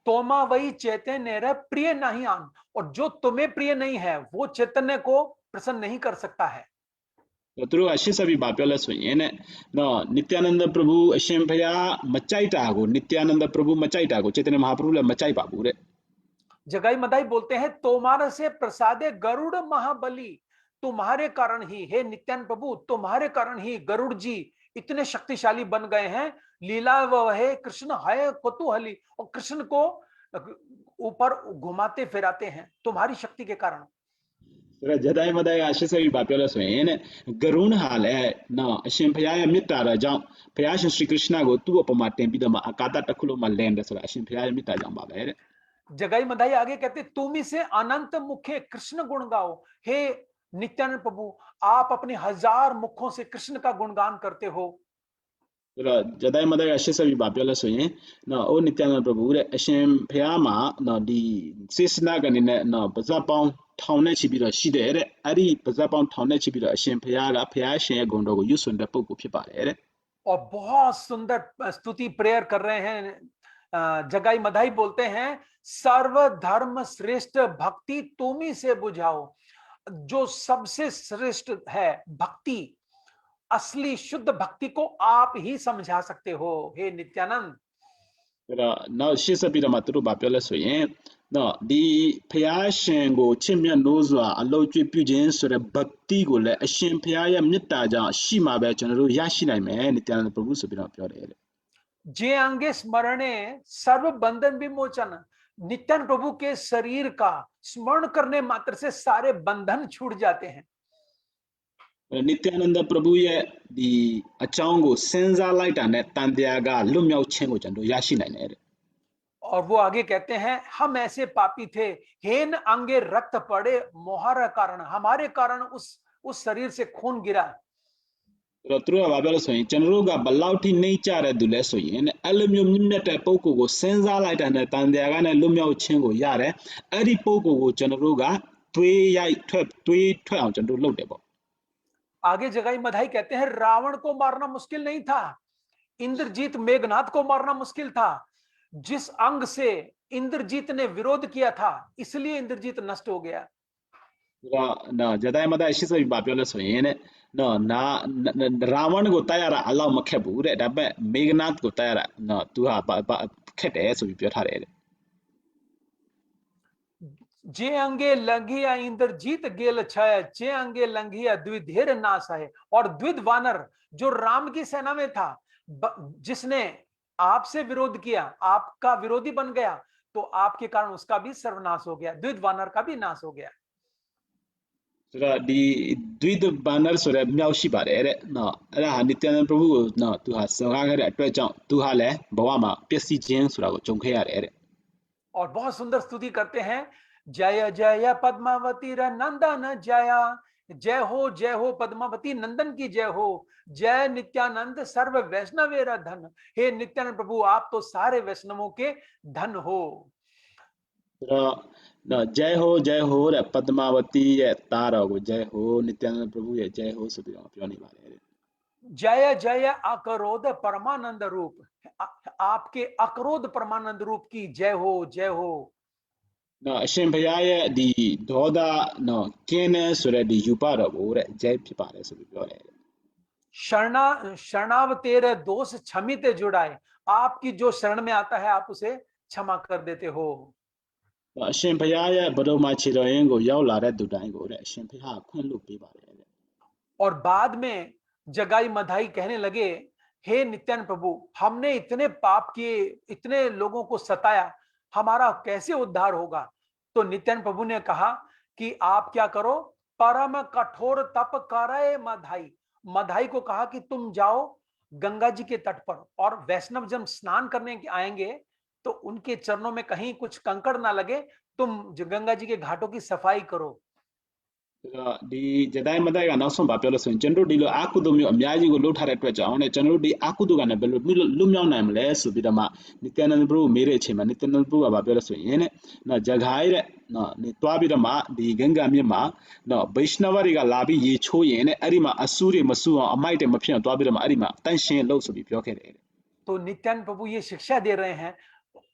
S1: तोमा वही चैतन्य रे प्रिय नहीं आन, और जो तुम्हें प्रिय नहीं है वो चैतन्य को प्रसन्न नहीं कर सकता है।
S3: तुरु अशी सभी बाप्योला सोयेन न नित्यानंद प्रभु अशेम भया मचाई टागो नित्यानंद प्रभु मचाई टागो चैतन्य महाप्रभु ले मचाई बाबू रे।
S1: जगाई मदाई बोलते हैं तोमार से प्रसादे गरुड़ महाबली, तुम्हारे कारण ही हे नित्यानंद प्रभु तुम्हारे कारण ही गरुड़ जी इतने शक्तिशाली बन गए हैं, लीला वह कृष्ण है कुतूहली और कृष्ण को ऊपर घुमाते फिराते हैं तुम्हारी शक्ति के कारण।
S3: जदाई मदाई आशे सभी बाप्योला सोयेन गरुण हाल है न अशेम भया मिता रा जाओ भया श्री कृष्ण को तू अपमा टेम्पिदमा अकाता टखुलो मा लैंड सरा अशेम भया मिता जाओ बाबा रे।
S1: जगाई मदाई आगे कहते तुम ही से अनंत मुखे कृष्ण गुण गाओ, हे नित्यानंद प्रभु आप अपने 1000 मुखों से कृष्ण का गुणगान करते हो
S3: ဆိုတော့ဂျဒိုင်မဒကရှစ်ဆက်ပြီးပါပြောလဲဆိုရင်နော်အိုနိတ္တနပရဘူတဲ့အရှင်ဖျားမှာနော်ဒီစေစနာကနေနဲ့နော်ပါဇက်ပေါင်းထောင်နဲ့ချီပြီးတော့ရှိတဲ့အဲ့ဒီပါဇက်ပေါင်းထောင်နဲ့ချီပြီးတော့အရှင်ဖျားကဖျားရှင်ရဲ့ဂုဏ်တော်ကိုရွတ်ဆွတဲ့ပုဂ္ဂိုလ်ဖြစ်ပါတယ်တဲ့
S1: और बहुत सुंदर स्तुति प्रेयर कर रहे हैं जगाई मधाई बोलते हैं सर्व धर्म श्रेष्ठ भक्ति तुम ही से बुझाओ जो सबसे श्रेष्ठ है भक्ति असली शुद्ध भक्ति को आप ही समझा सकते हो हे नित्यानंद
S3: အဲ့တော့နောက်ရှစ်ဆက်ပြီးတော့မှသူတို့ဗာပြောလဲဆိုရင်နော်ဒီဖျားရှင်ကိုချစ်မြတ်နိုးစွာအလုပ်ကျွပြုခြင်းဆိုတဲ့ဗတ္တိကိုလည်းအရှင်ဖျားရဲ့မေတ္တာကြောင့်ရှိမှပဲကျွန်တော်တို့ရရှိနိုင်မယ်နိတ္တနပရဘူဆိုပြီးတော့ပြောတယ်တဲ့
S1: जे अंगे स्मरणे सर्व बंधन विमोचन नित्यानंद प्रभु के शरीर का स्मरण करने मात्र से सारे बंधन छूट जाते हैं
S3: နိတ္တနန္ဒပရဘူရဲ့ဒီအကြောင်းကိုစဉ်းစားလိုက်တာနဲ့တန်တရားကလွတ်မြောက်ခြင်းကိုကျွန်တော်တို့ရရှိနိုင်တယ်တဲ့
S1: और वो आगे कहते हैं हम ऐसे पापी थे हेन अंगे रक्त पड़े मोहर कारण हमारे कारण उस शरीर से खून गिरा
S3: အဲ့တော့သူတို့ကဘာပြောလဲဆိုရင်ကျွန်တော်တို့ကဘလောက်ထိနှိမ့်ကြတဲ့သူလဲဆိုရင်အဲ့လိုမျိုးမြင့်မြတ်တဲ့ပုဂ္ဂိုလ်ကိုစဉ်းစားလိုက်တာနဲ့တန်တရားကနဲ့လွတ်မြောက်ခြင်းကိုရတယ်အဲ့ဒီပုဂ္ဂိုလ်ကိုကျွန်တော်တို့ကတွေးထွက်အောင်ကျွန်တော်တို့လုပ်တယ်ပေါ့
S1: आगे जगाई मधाई कहते हैं रावण को मारना मुश्किल नहीं था इंद्रजीत मेघनाथ को मारना मुश्किल था जिस अंग से इंद्रजीत ने विरोध किया था इसलिए इंद्रजीत नष्ट हो गया
S3: နော်ဂျဒိုင်မဒရှိဆိုပြီးဗာပြောလဲဆိုရင်နော်နာရာဝဏ်ကိုတိုက်ရတာအလောက်မခက်ဘူးတဲ့ဒါပေမဲ့မေဂနတ်ကိုတိုက်ရတာနော်သူဟာခက်တယ်ဆိုပြီးပြောထားတယ်တဲ့
S1: जे अंगे लंघिया इंद्रजीत गेल छय जे अंगे लंघिया द्विधेर नाश है और द्विध वानर जो राम की सेना में था जिसने आपसे विरोध किया आपका विरोधी बन गया तो आपके कारण उसका भी सर्वनाश हो गया द्विध वानर का भी नाश हो गया
S3: ဆိုတော့ဒီဒွိဒဘန်နရဆိုတဲ့မြောက်ရှိပါတယ်တဲ့နော်အဲ့ဒါဟာနိတ္တနပရဘူကိုနော်သူဟာစောကားခဲ့တဲ့အတွက်ကြောင့်သူဟာလည်းဘဝမှာပျက်စီးခြင်းဆိုတာကိုကြုံခဲ့ရတယ်တဲ့
S1: और बहुत सुंदर स्तुति करते हैं जय जय पद्मावती र नंदन जय हो पद्मावती नंदन की जय हो जय नित्यानंद सर्व वैष्णवेर धन हे नित्यानंद प्रभु आप तो सारे वैष्णवों के धन हो
S3: ဆိုတော့နော်ဂျဲဟိုတဲ့ပဒမာဝတီရဲ့သားတော်ကိုဂျဲဟိုနိတ္တနပရဘူရဲ့ဂျဲဟိုဆိုပြီးတော့ပြောနေပါတယ်တဲ့
S1: जय जय अकरोध परमानंद रूप आपके अकरोध परमानंद रूप की जय हो
S3: နော်အရှင်ဘုရားရဲ့ဒီဒေါသနော်ကင်းနေဆိုတဲ့ဒီယူပတော်ကိုတဲ့ဂျဲဖြစ်ပါတယ်ဆိုပြီးပြောတယ်
S1: शरणावतेर दोष क्षमित जुड़ाए आपकी जो शरण में आता है आप उसे क्षमा कर देते हो
S3: အရှင်ဘုရားရဲ့ဘဒုံမှာခြေတော်ရင်းကိုရောက်လာတဲ့သူတိုင်းကိုတဲ့အရှင်ဘုရားခွင့်လွှတ်ပေးပါတယ်တဲ့
S1: और बाद में जगाई मधाई कहने लगे हे नित्यानंद प्रभु हमने इतने पाप किए इतने लोगों को सताया हमारा कैसे उद्धार होगा तो नित्यानंद प्रभु ने कहा कि आप क्या करो परम कठोर तप करे मधाई को कहा कि तुम जाओ गंगा जी के तट पर और वैष्णव जब स्नान करने आएंगे तो उनके चरणों में कहीं कुछ कंकड़ ना लगे तुम गंगा जी के घाटों की सफाई करो
S3: ဒီဂျဒိုင်မဒိုင်ကနောက်ဆုံးဗာပြောလို့ဆိုရင်ကျွန်တော်ဒီလိုအာကုသိုလ်မျိုးအများကြီးကိုလှုပ်ထားတဲ့အတွက်ကြောင့်ねကျွန်တော်ဒီအာကုသိုလ်ကနေဘယ်လိုလွတ်မြောက်နိုင်မလဲဆိုပြီးတော့မှနိတ္တနပရဘူမေးတဲ့အချိန်မှာနိတ္တနပရဘူကဗာပြောလို့ဆိုရင်ねနော်ဂျဂိုင်းတဲ့နော်နေတွားပြီးတော့မှဒီဂင်္ဂါမြစ်မှာနော်ဗိရှနဝတွေကလာပြီးရေချိုးရင်ねအဲ့ဒီမှာအဆူတွေမဆူအောင်အမိုက်တွေမဖြစ်အောင်တွားပြီးတော့မှအဲ့ဒီမှာတန့်ရှင်းလို့ဆိုပြီးပြောခဲ့တယ်
S1: तो नित्यानंद प्रभु ये शिक्षा दे रहे हैं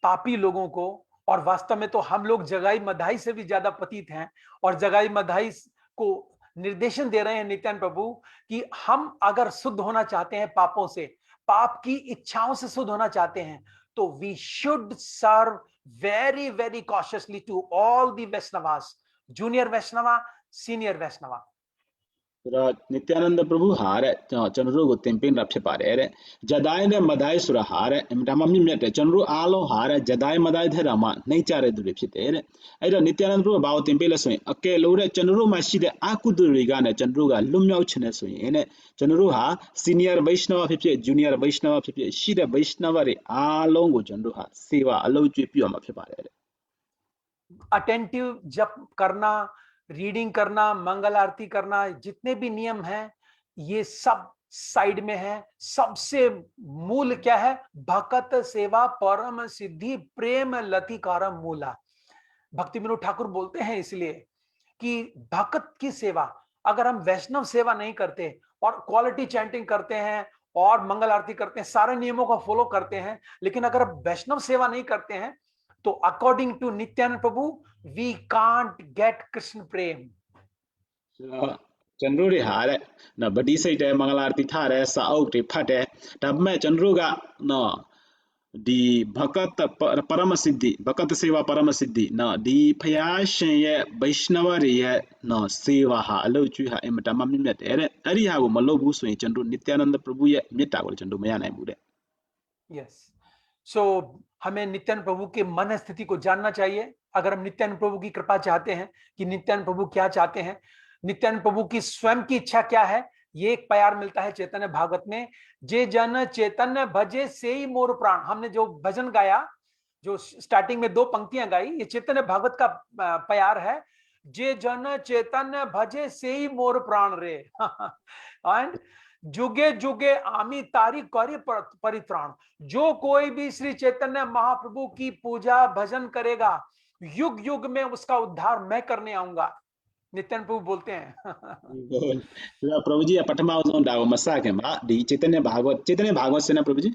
S1: पापी लोगों को और वास्तव में तो हम लोग जगाई मधाई से भी ज्यादा पतित हैं और जगाई मधाई को निर्देशन दे रहे हैं नित्यानंद प्रभु कि हम अगर शुद्ध होना चाहते हैं पापों से पाप की इच्छाओं से शुद्ध होना चाहते हैं तो we should serve very very cautiously to all the Vaishnavas junior Vaishnava senior Vaishnava
S3: ဆိုတော့နိတ္တနန္ဒပရဘူဟာတဲ့ကျွန်တော်တို့ကိုသင်ပေးတာဖြစ်ပါတယ်တဲ့ဂျဒိုင်းနဲ့မဒိုင်းဆိုတာဟာတဲ့အင်တာမမြင့်မြတ်တဲ့ကျွန်တော်တို့အားလုံးဟာတဲ့ဂျဒိုင်းမဒိုင်းထဲတာမှနှိမ့်ကြတဲ့သူတွေဖြစ်တယ်တဲ့အဲ့တော့နိတ္တနန္ဒပရဘူဘာကိုသင်ပေးလဲဆိုရင်အကယ်လို့တဲ့ကျွန်တော်တို့မှာရှိတဲ့အကုသိုလ်တွေကနဲ့ကျွန်တော်တို့ကလွတ်မြောက်ခြင်းနဲ့ဆိုရင်တဲ့ကျွန်တော်တို့ဟာ senior Vaishnava ဖြစ်ဖြစ် junior Vaishnava ဖြစ်ဖြစ်ရှိတဲ့ Vaishnava တွေအားလုံးကိုကျွန်တော်တို့ဟာစေဝါအလုပ်ကျွေးပြုရမှာဖြစ်ပါတယ်တဲ့
S1: attentive जप करना रीडिंग करना, मंगल आरती करना, जितने भी नियम हैं, ये सब साइड में है। सबसे मूल क्या है? भक्त सेवा परम सिद्धि प्रेम लतिकारम मूला। भक्ति विनोद ठाकुर बोलते हैं इसलिए कि भक्त की सेवा, अगर हम वैष्णव सेवा नहीं करते और क्वालिटी चैंटिंग करते हैं और मंगल आरती करते हैं, सारे नियमों को फॉलो करते हैं, लेकिन अगर वैष्णव सेवा नहीं करते हैं तो according to Nityananda Prabhu we can't get Krishna prem.
S3: चंद्रो रे हारे न बड़ी से ते मंगल आरती था रे साउक ते फटे तब में चंद्रो का न दी भगत परम सिद्धि भगत सेवा परम सिद्धि न दी फयाशन ये वैष्णव रे ये न सेवा हा अलो चु हा एमटा मम्मी में ते अरी हा को मलो बु सोई चंद्रो नित्यानंद प्रभु ये मिटा को चंद्रो मया नहीं बुरे।
S1: यस, सो हमें नित्यानंद प्रभु के मन स्थिति को जानना चाहिए। अगर हम नित्यानंद प्रभु की कृपा चाहते हैं कि नित्यानंद प्रभु क्या चाहते हैं, नित्यानंद प्रभु की स्वयं की इच्छा क्या है, ये एक प्यार मिलता है चैतन्य भागवत में, जे जन चैतन्य भजे से ही मोर प्राण। हमने जो भजन गाया, जो स्टार्टिंग में 2 पंक्तियां गाई, ये चैतन्य भागवत का प्यार है। जे जन चैतन्य भजे से ही मोर प्राण रे एंड जुगे जुगे आमी तारी करी परित्राण। जो कोई भी श्री चैतन्य महाप्रभु की पूजा भजन करेगा, युग युग में उसका उद्धार मैं करने आऊंगा, नित्यानंद प्रभु बोलते हैं।
S3: प्रभु जी पठमा उन डाव मसा के मा दी चैतन्य भागवत से ना प्रभु जी।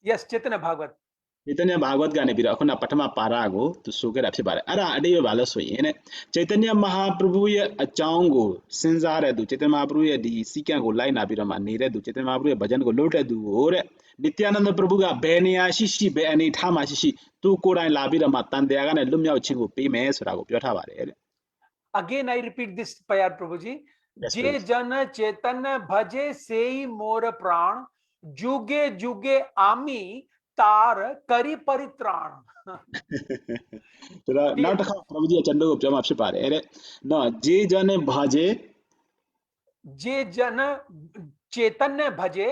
S1: यस, चैतन्य भागवत
S3: चैतन्य भागवत गाने भी रखो ना पठमा पारागो तो सुगर आपसे बारे अरा अडे वाला सोई ने चैतन्य महाप्रभु ये अचाऊंगो सिंजार है दु चैतन्य महाप्रभु ये दी सिक्या को लाई ना भी रमा नीरे दु चैतन्य महाप्रभु ये भजन को लोटे दु और नित्यानंद प्रभु का बेनिया शिशी बेनी ठामा शिशी तू कोराई ला भी रमा तंदे आगा ने लुम्या छिंगो पे में सुरा को प्योठा बारे।
S1: अगेन आई रिपीट दिस प्यार प्रभु जी।
S3: Yes,
S1: J
S3: please.
S1: जन चैतन्य भजे से ही मोर प्राण, जुगे जुगे आमी तार करी परित्राण।
S3: तेरा नाटक प्रभु जी चंडो को जमा आपसे पारे अरे ना जे जन भाजे
S1: जे जन चैतन्य भजे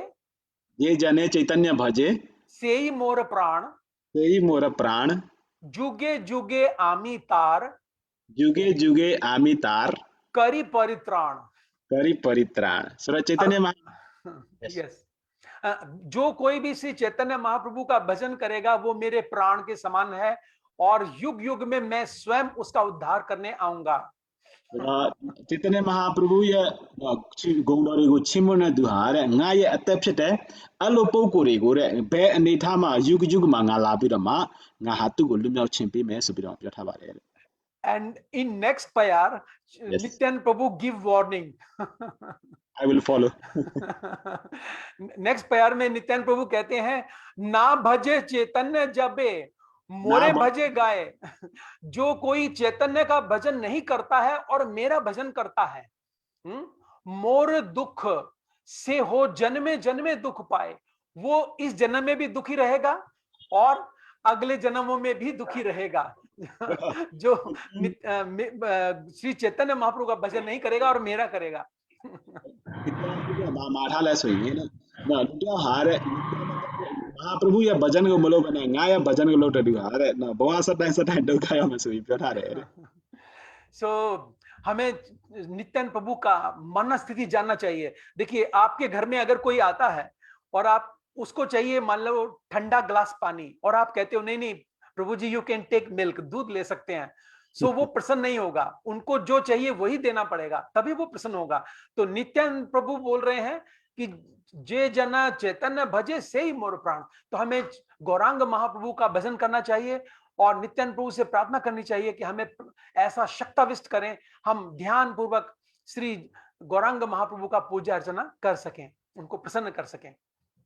S3: ये जने चैतन्य भजे
S1: से ही मोर प्राण,
S3: तेई मोर प्राण
S1: जुगे जुगे आमी तार
S3: जुगे जुगे आमी तार
S1: करी परित्राण।
S3: करी परित्राण। सर चैतन्य महा
S1: यस, जो कोई भी श्री चैतन्य महाप्रभु का भजन करेगा वो मेरे प्राण के समान है और युग युग में मैं स्वयं उसका उद्धार करने आऊंगा।
S3: चैतन्य महाप्रभु ये गोंडोरे को छिमोन दुहारे nga ye atat phit de allo pouko ri ko de be ani tha ma yug yug ma nga la pi da ma nga ha tu ko lumyaw chin pi me so pi da pyo tha ba de।
S1: And in next payar,
S3: Yes.
S1: Nityan Prabhu give warning.
S3: I will follow.
S1: Next प्यार में नित्यानंद प्रभु कहते हैं, ना भजे चैतन्य जबे मोरे भजे गाए। जो कोई चैतन्य का भजन नहीं करता है और मेरा भजन करता है, मोर दुख से हो जन्मे जन्मे दुख पाए। वो इस जन्म में भी दुखी रहेगा और अगले जन्मों में भी दुखी रहेगा। जो श्री चैतन्य महाप्रभु का भजन नहीं करेगा और मेरा करेगा।
S3: माठा ले सोई ना ना तो हारे महाप्रभु या भजन को मलो बना nga या भजन को लोट दु हारे ना बवा सटाई दो खाया में सोई प्यो था रे।
S1: सो हमें नित्यानंद प्रभु का मन स्थिति जानना चाहिए। देखिए, आपके घर में अगर कोई आता है और आप उसको चाहिए मान लो ठंडा ग्लास पानी और आप कहते हो नहीं नहीं प्रभु जी यू कैन टेक मिल्क, दूध ले सकते हैं, सो वो प्रसन्न नहीं होगा। उनको जो चाहिए वही देना पड़ेगा, तभी वो प्रसन्न होगा। तो नित्यानंद प्रभु बोल रहे हैं कि जे जना चैतन्य भजे से ही मोर प्राण। तो हमें गौरांग महाप्रभु का भजन करना चाहिए और नित्यानंद प्रभु से प्रार्थना करनी चाहिए कि हमें ऐसा शक्ताविष्ट करें, हम ध्यान पूर्वक श्री गौरांग महाप्रभु का पूजा अर्चना कर सकें, उनको प्रसन्न कर सकें।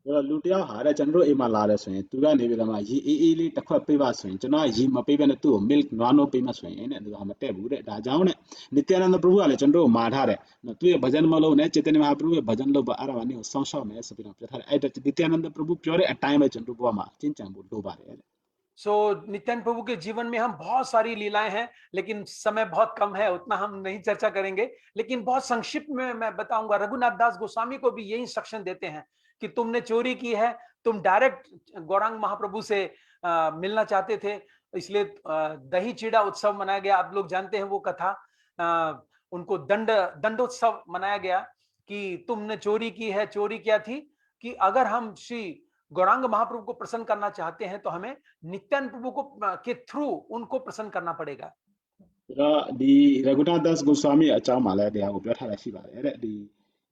S3: लुटिया हारे चंद्रो इमा लारे सोई तुगा ने बिलमा यी इली तखवा पेवा सोई जना यी मपे बने तू मिल्क नवानो पेमा सोई ने दु हमते बुरे दा जाऊ ने नित्यानंद प्रभु आले चंद्रो माठा रे न तू ये भजन मलो ने चैतन्य महाप्रभु भजन लो आरावानी संसा में सपिना प्रथा ए नित्यानंद प्रभु प्योरे टाइम में चंद्रो बुआ चिंचा दो बारे।
S1: सो नित्यानंद प्रभु के जीवन में हम बहुत सारी लीलाएं हैं, लेकिन समय बहुत कम है, उतना हम नहीं चर्चा करेंगे। लेकिन बहुत संक्षिप्त में मैं बताऊंगा, रघुनाथ दास गोस्वामी को भी यही इंस्ट्रक्शन देते हैं कि तुमने चोरी की है, तुम डायरेक्ट गौरांग महाप्रभु से मिलना चाहते थे, इसलिए दही चीड़ा उत्सव मनाया गया। आप लोग जानते हैं वो कथा। उनको दंडोत्सव मनाया गया कि तुमने चोरी की है। चोरी क्या थी कि अगर हम श्री गौरांग महाप्रभु को प्रसन्न करना चाहते हैं तो हमें नित्यानंद प्रभु को के थ्रू उनको प्रसन्न करना पड़ेगा।
S3: ဒီရဂုဏဒါစ်ဂုဆွာမီအကြောင်းမှာလည်းတရားကိုပြောထားတာရှိပါတယ်တဲ့ဒီ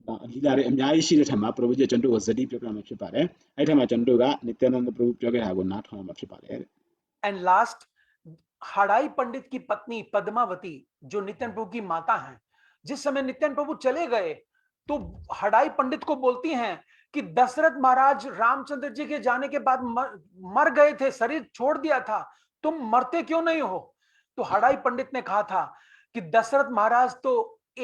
S3: အဓိကတွေအများကြီးရှိတဲ့ထက်မှာပရိုဂျက်ကျွန်တော်တို့ကိုဇတိပြောပြမှာဖြစ်ပါတယ်အဲ့ထက်မှာကျွန်တော်တို့ကနိတ္တနန္ဒပရဘုပြောခဲ့တာကိုနားထောင်ရမှာဖြစ်ပါတယ်တဲ့
S1: एंड लास्ट हड़ाई पंडित की पत्नी पद्मावती जो नित्यानंद प्रभु की माता हैं, जिस समय नित्यानंद प्रभु चले गए तो हड़ाई पंडित को बोलती हैं कि दशरथ महाराज रामचंद्र जी के जाने के बाद मर गए थे, शरीर छोड़ दिया था, तुम मरते क्यों नहीं हो? तो हड़ाई पंडित ने कहा था कि दशरथ महाराज तो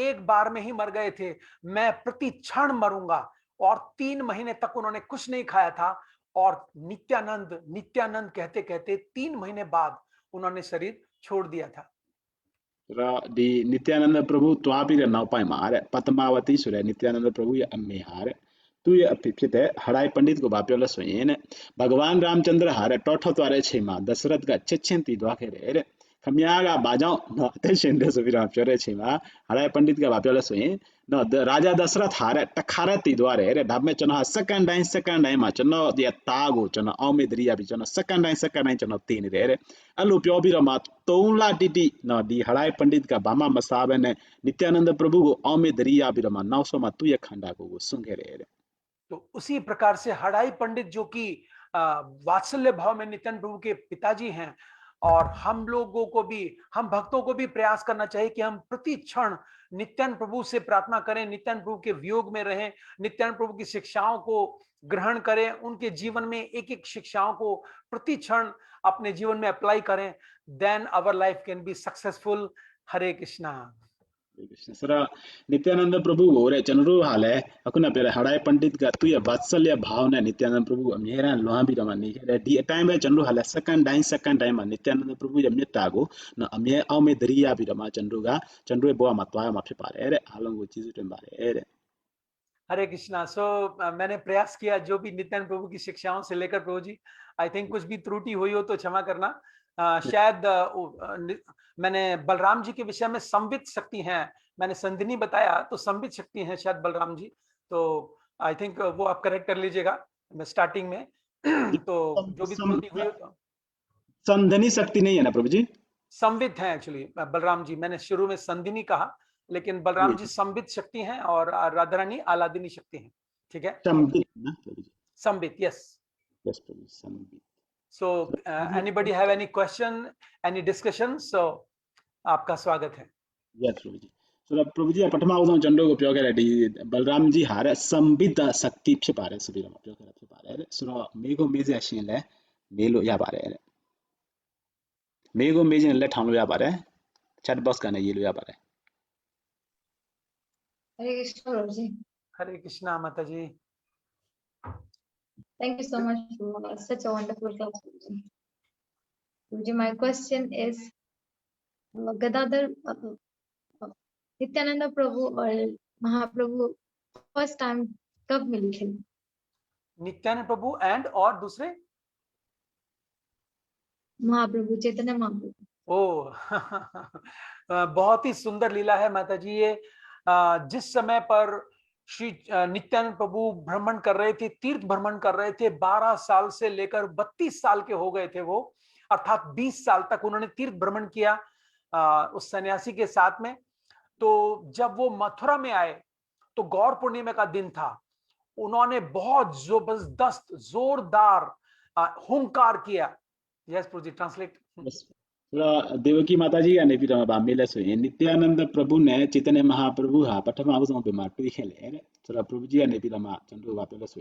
S1: एक बार में ही मर गए थे, मैं प्रति क्षण मरूंगा। और 3 महीने तक उन्होंने कुछ नहीं खाया था और नित्यानंद नित्यानंद कहते कहते 3 महीने बाद उन्होंने शरीर छोड़ दिया था।
S3: ဒီနိတ္တနန္ဒပရဘုတွားပြီးတဲ့နောက်ပိုင်းမှာတဲ့ပတ္တမဝတိဆိုတဲ့နိတ္တနန္ဒပရဘုရဲ့အမေဟာတဲ့သူ့ရဲ့အဖေဖြစ်တဲ့ဟရိုင်ပန္ဒစ်ကိုဗာပြောလို့ဆိုရင်တဲ့ဘဂဝန်ရမ်ချန္ဒရာဟာတဲ့တောထွက်သွားတဲ့အချိန်မှာဒသရတ်ကချက်ချင်းတည်သွားခဲ့တယ်တဲ့ခမည်းကဘာကြောင့်တော့အသက်ရှင်တယ်ဆိုပြီးတော့ပြောတဲ့အချိန်မှာဟရိုင်ပန္ဒစ်ကဗာပြောလို့ဆိုရင်တော့ရာဂျာဒသရတ်ဟာတဲ့တခါတည်းတည်သွားတယ်တဲ့ဒါပေမဲ့ကျွန်တော်ဟာစက္ကန့်တိုင်းမှာကျွန်တော်ရဲ့သားကိုကျွန်တော်အောက်မေ့တရိယာပြီးကျွန်တော်စက္ကန့်တိုင်းကျွန်တော်တည်နေတယ်တဲ့အဲ့လိုပြောပြီးတော့မှ3 လတိတိနော်ဒီဟရိုင်ပန္ဒစ်ကဘာမှမစားဘဲနဲ့နိတ္တနန္ဒပရဘုကိုအောက်မေ့တရိယာပြီးတော့မှနောက်ဆုံးမှသူ့ရဲ့ခန္ဓာကိုယ်စွန့်ခဲ့တယ်တဲ့
S1: तो उसी प्रकार से हड़ाई पंडित जो कि वात्सल्य भाव में नित्यानंद प्रभु के पिताजी हैं, और हम लोगों को भी, हम भक्तों को भी प्रयास करना चाहिए कि हम प्रति क्षण नित्यानंद प्रभु से प्रार्थना करें, नित्यानंद प्रभु के वियोग में रहें, नित्यानंद प्रभु की शिक्षाओं को ग्रहण करें, उनके जीवन में एक एक शिक्षाओं को प्रति क्षण अपने जीवन में अप्लाई करें, then our life can be successful. Hare Krishna.
S3: ဆိုတော့နိတ္တနန္ဒပရဘုကိုတဲ့ကျွန်တော်တို့ဟာလည်းအခုနပြောတဲ့ဟရိုင်ပန္ဒစ်ကသူ့ရဲ့ဗတ်ဆလျဘောင်းနဲ့နိတ္တနန္ဒပရဘုကိုအမြဲတမ်းလွှမ်းပြီးတော့မှနေခဲ့တယ်ဒီအတိုင်းပဲကျွန်တော်တို့ဟာလည်းစက္ကန့်တိုင်းမှာနိတ္တနန္ဒပရဘုရဲ့မေတ္တာကိုအမြဲအောက်မေ့တရိယာပြီးတော့မှကျွန်တော်တို့ရဲ့ဘဝမှာတွားရမှာဖြစ်ပါတယ်တဲ့အားလုံးကိုကျေးဇူးတင်ပါတယ်တဲ့
S1: Hare Krishna. So मैंने प्रयास किया जो भी नित्यानंद प्रभु की शिक्षाओं से लेकर प्रभु जी, आई थिंक कुछ भी त्रुटि हुई हो तो क्षमा करना। शायद मैंने बलराम जी के विषय में संबित शक्ति हैं, मैंने संधिनी बताया तो संबित शक्ति हैं शायद बलराम जी, तो आई थिंक वो आप करेक्ट कर लीजिएगा स्टार्टिंग में। तो जो भी त्रुटि हुई हो तो
S3: संधिनी शक्ति नहीं है ना प्रभु जी,
S1: संबित है एक्चुअली बलराम जी, मैंने शुरू में संधिनी कहा लेकिन बलराम जी संबित शक्ति हैं और राधा रानी आलादिनी शक्ति हैं। ठीक है,
S3: संबित ना Prabhu ji,
S1: Sambit, yes
S3: yes Prabhu ji, Sambit.
S1: So anybody have any question, any discussion? So आपका स्वागत है।
S3: Yes प्रभु जी। So प्रभु जी पठमा उदों चंडो को प्यो करे डी बलराम जी हारे Sambit शक्तिဖြစ်ပါတယ်ဆိုပြီးတော့ပြောခဲ့တာဖြစ်ပါတယ်တဲ့ဆိုတော့မေကိုမေးစရာရှင်လဲမေးလို့ရပါတယ်တဲ့မေကိုမေးခြင်းလက်ထောင်လို့ရပါတယ် chat box ကနေရေးလို့ရပါတယ်
S2: Hare Krishna Prabhu ji.
S1: हरे कृष्णा माता जी।
S2: Thank you so much for such a wonderful class, Prabhu ji. Prabhu ji, my question is, Gadadhar, Nityananda Prabhu और Mahaprabhu first time कब मिली थी?
S1: नित्यानंद प्रभु and और दूसरे
S2: महाप्रभु, चैतन्य महाप्रभु।
S1: ओ बहुत ही सुंदर लीला है माता जी। ये जिस समय पर श्री नित्यानंद प्रभु भ्रमण कर रहे थे, तीर्थ भ्रमण कर रहे थे, 12 साल से लेकर 32 साल के हो गए थे वो, अर्थात 20 साल तक उन्होंने तीर्थ भ्रमण किया उस सन्यासी के साथ में। तो जब वो मथुरा में आए तो गौर पूर्णिमा का दिन था, उन्होंने बहुत जबरदस्त जोरदार हुंकार किया। यस प्रभु जी, ट्रांसलेट।
S3: देवकी माता जी ने भी बामेला सो नित्यानंद प्रभु ने चैतन्य महाप्रभु हा पठमा उदों पे मार टुई खेले सो प्रभु जी ने भी मा चंदो बापेला सो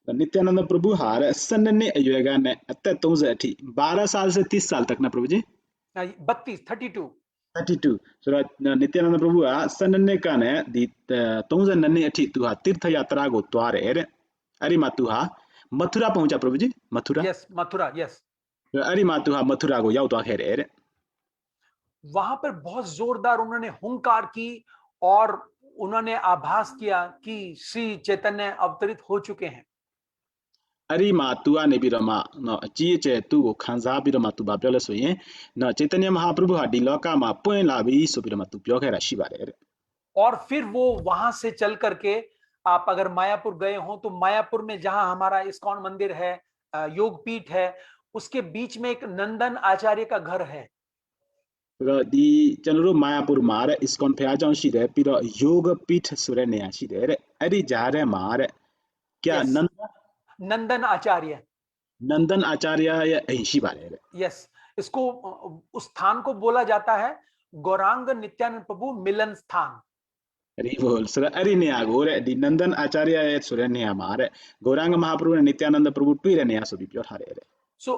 S3: नित्यानंद प्रभु हार सन्ने अयुगा ने अत्त 12 साल से 30 साल तक ना प्रभु जी 32 सो नित्यानंद प्रभु हा सन्ने का ने दी 39 अठी तु हा तीर्थ यात्रा को द्वारे अरे मातु हा मथुरा पहुंचा प्रभु जी, मथुरा,
S1: यस मथुरा, यस
S3: अरे मातु हा मथुरा को याव तो खेरे
S1: वहां पर बहुत जोरदार उन्होंने हुंकार की और उन्होंने आभास किया कि श्री चैतन्य अवतरित हो चुके हैं।
S3: အဲ့ဒီမှာ तू ကနေပြီးတော့မှเนาะအကြီးအကျယ်သူ့ကိုခံစားပြီးတော့မှ तू ဘာပြောလဲဆိုရင်เนาะ चैतन्य महाप्रभु ဟာဒီလောကမှာပွင့်လာပြီဆိုပြီးတော့မှ तू ပြောခဲ့တာရှိပါတယ်တဲ့
S1: और फिर वो वहां से चल करके आप अगर मायापुर गए हो तो मायापुर में जहां हमारा इस्कॉन मंदिर है, योग पीठ है, उसके बीच में एक नंदन आचार्य का घर है।
S3: ဆိုတော့ဒီကျွန်တော်တို့မာယာပူမှာတဲ့ ISKCON ဘုရားကျောင်းရှိတယ်ပြီးတော့ Yoga Pith ဆိုတဲ့နေရာရှိတယ်တဲ့အဲ့ဒီကြားထဲမှာတဲ့
S1: Yes. नंदन आचार्य।
S3: नंदन आचार्यရဲ့အိမ်ရှိပါတယ်တဲ့
S1: यस, इसको उस स्थान को बोला जाता है गौरांग नित्यानंद प्रभु मिलन स्थान।
S3: အဲ့ဒီဘောဆိုတော့အဲ့ဒီနေရာကိုတဲ့ဒီ नंदन आचार्य ရဲ့ဆိုတဲ့နေရာမှာတဲ့ गौरांग महाप्रभु နဲ့ नित्यानंद प्रभु တွေ့တဲ့နေရာဆိုပြီးပြောထားတယ်တဲ့
S1: सो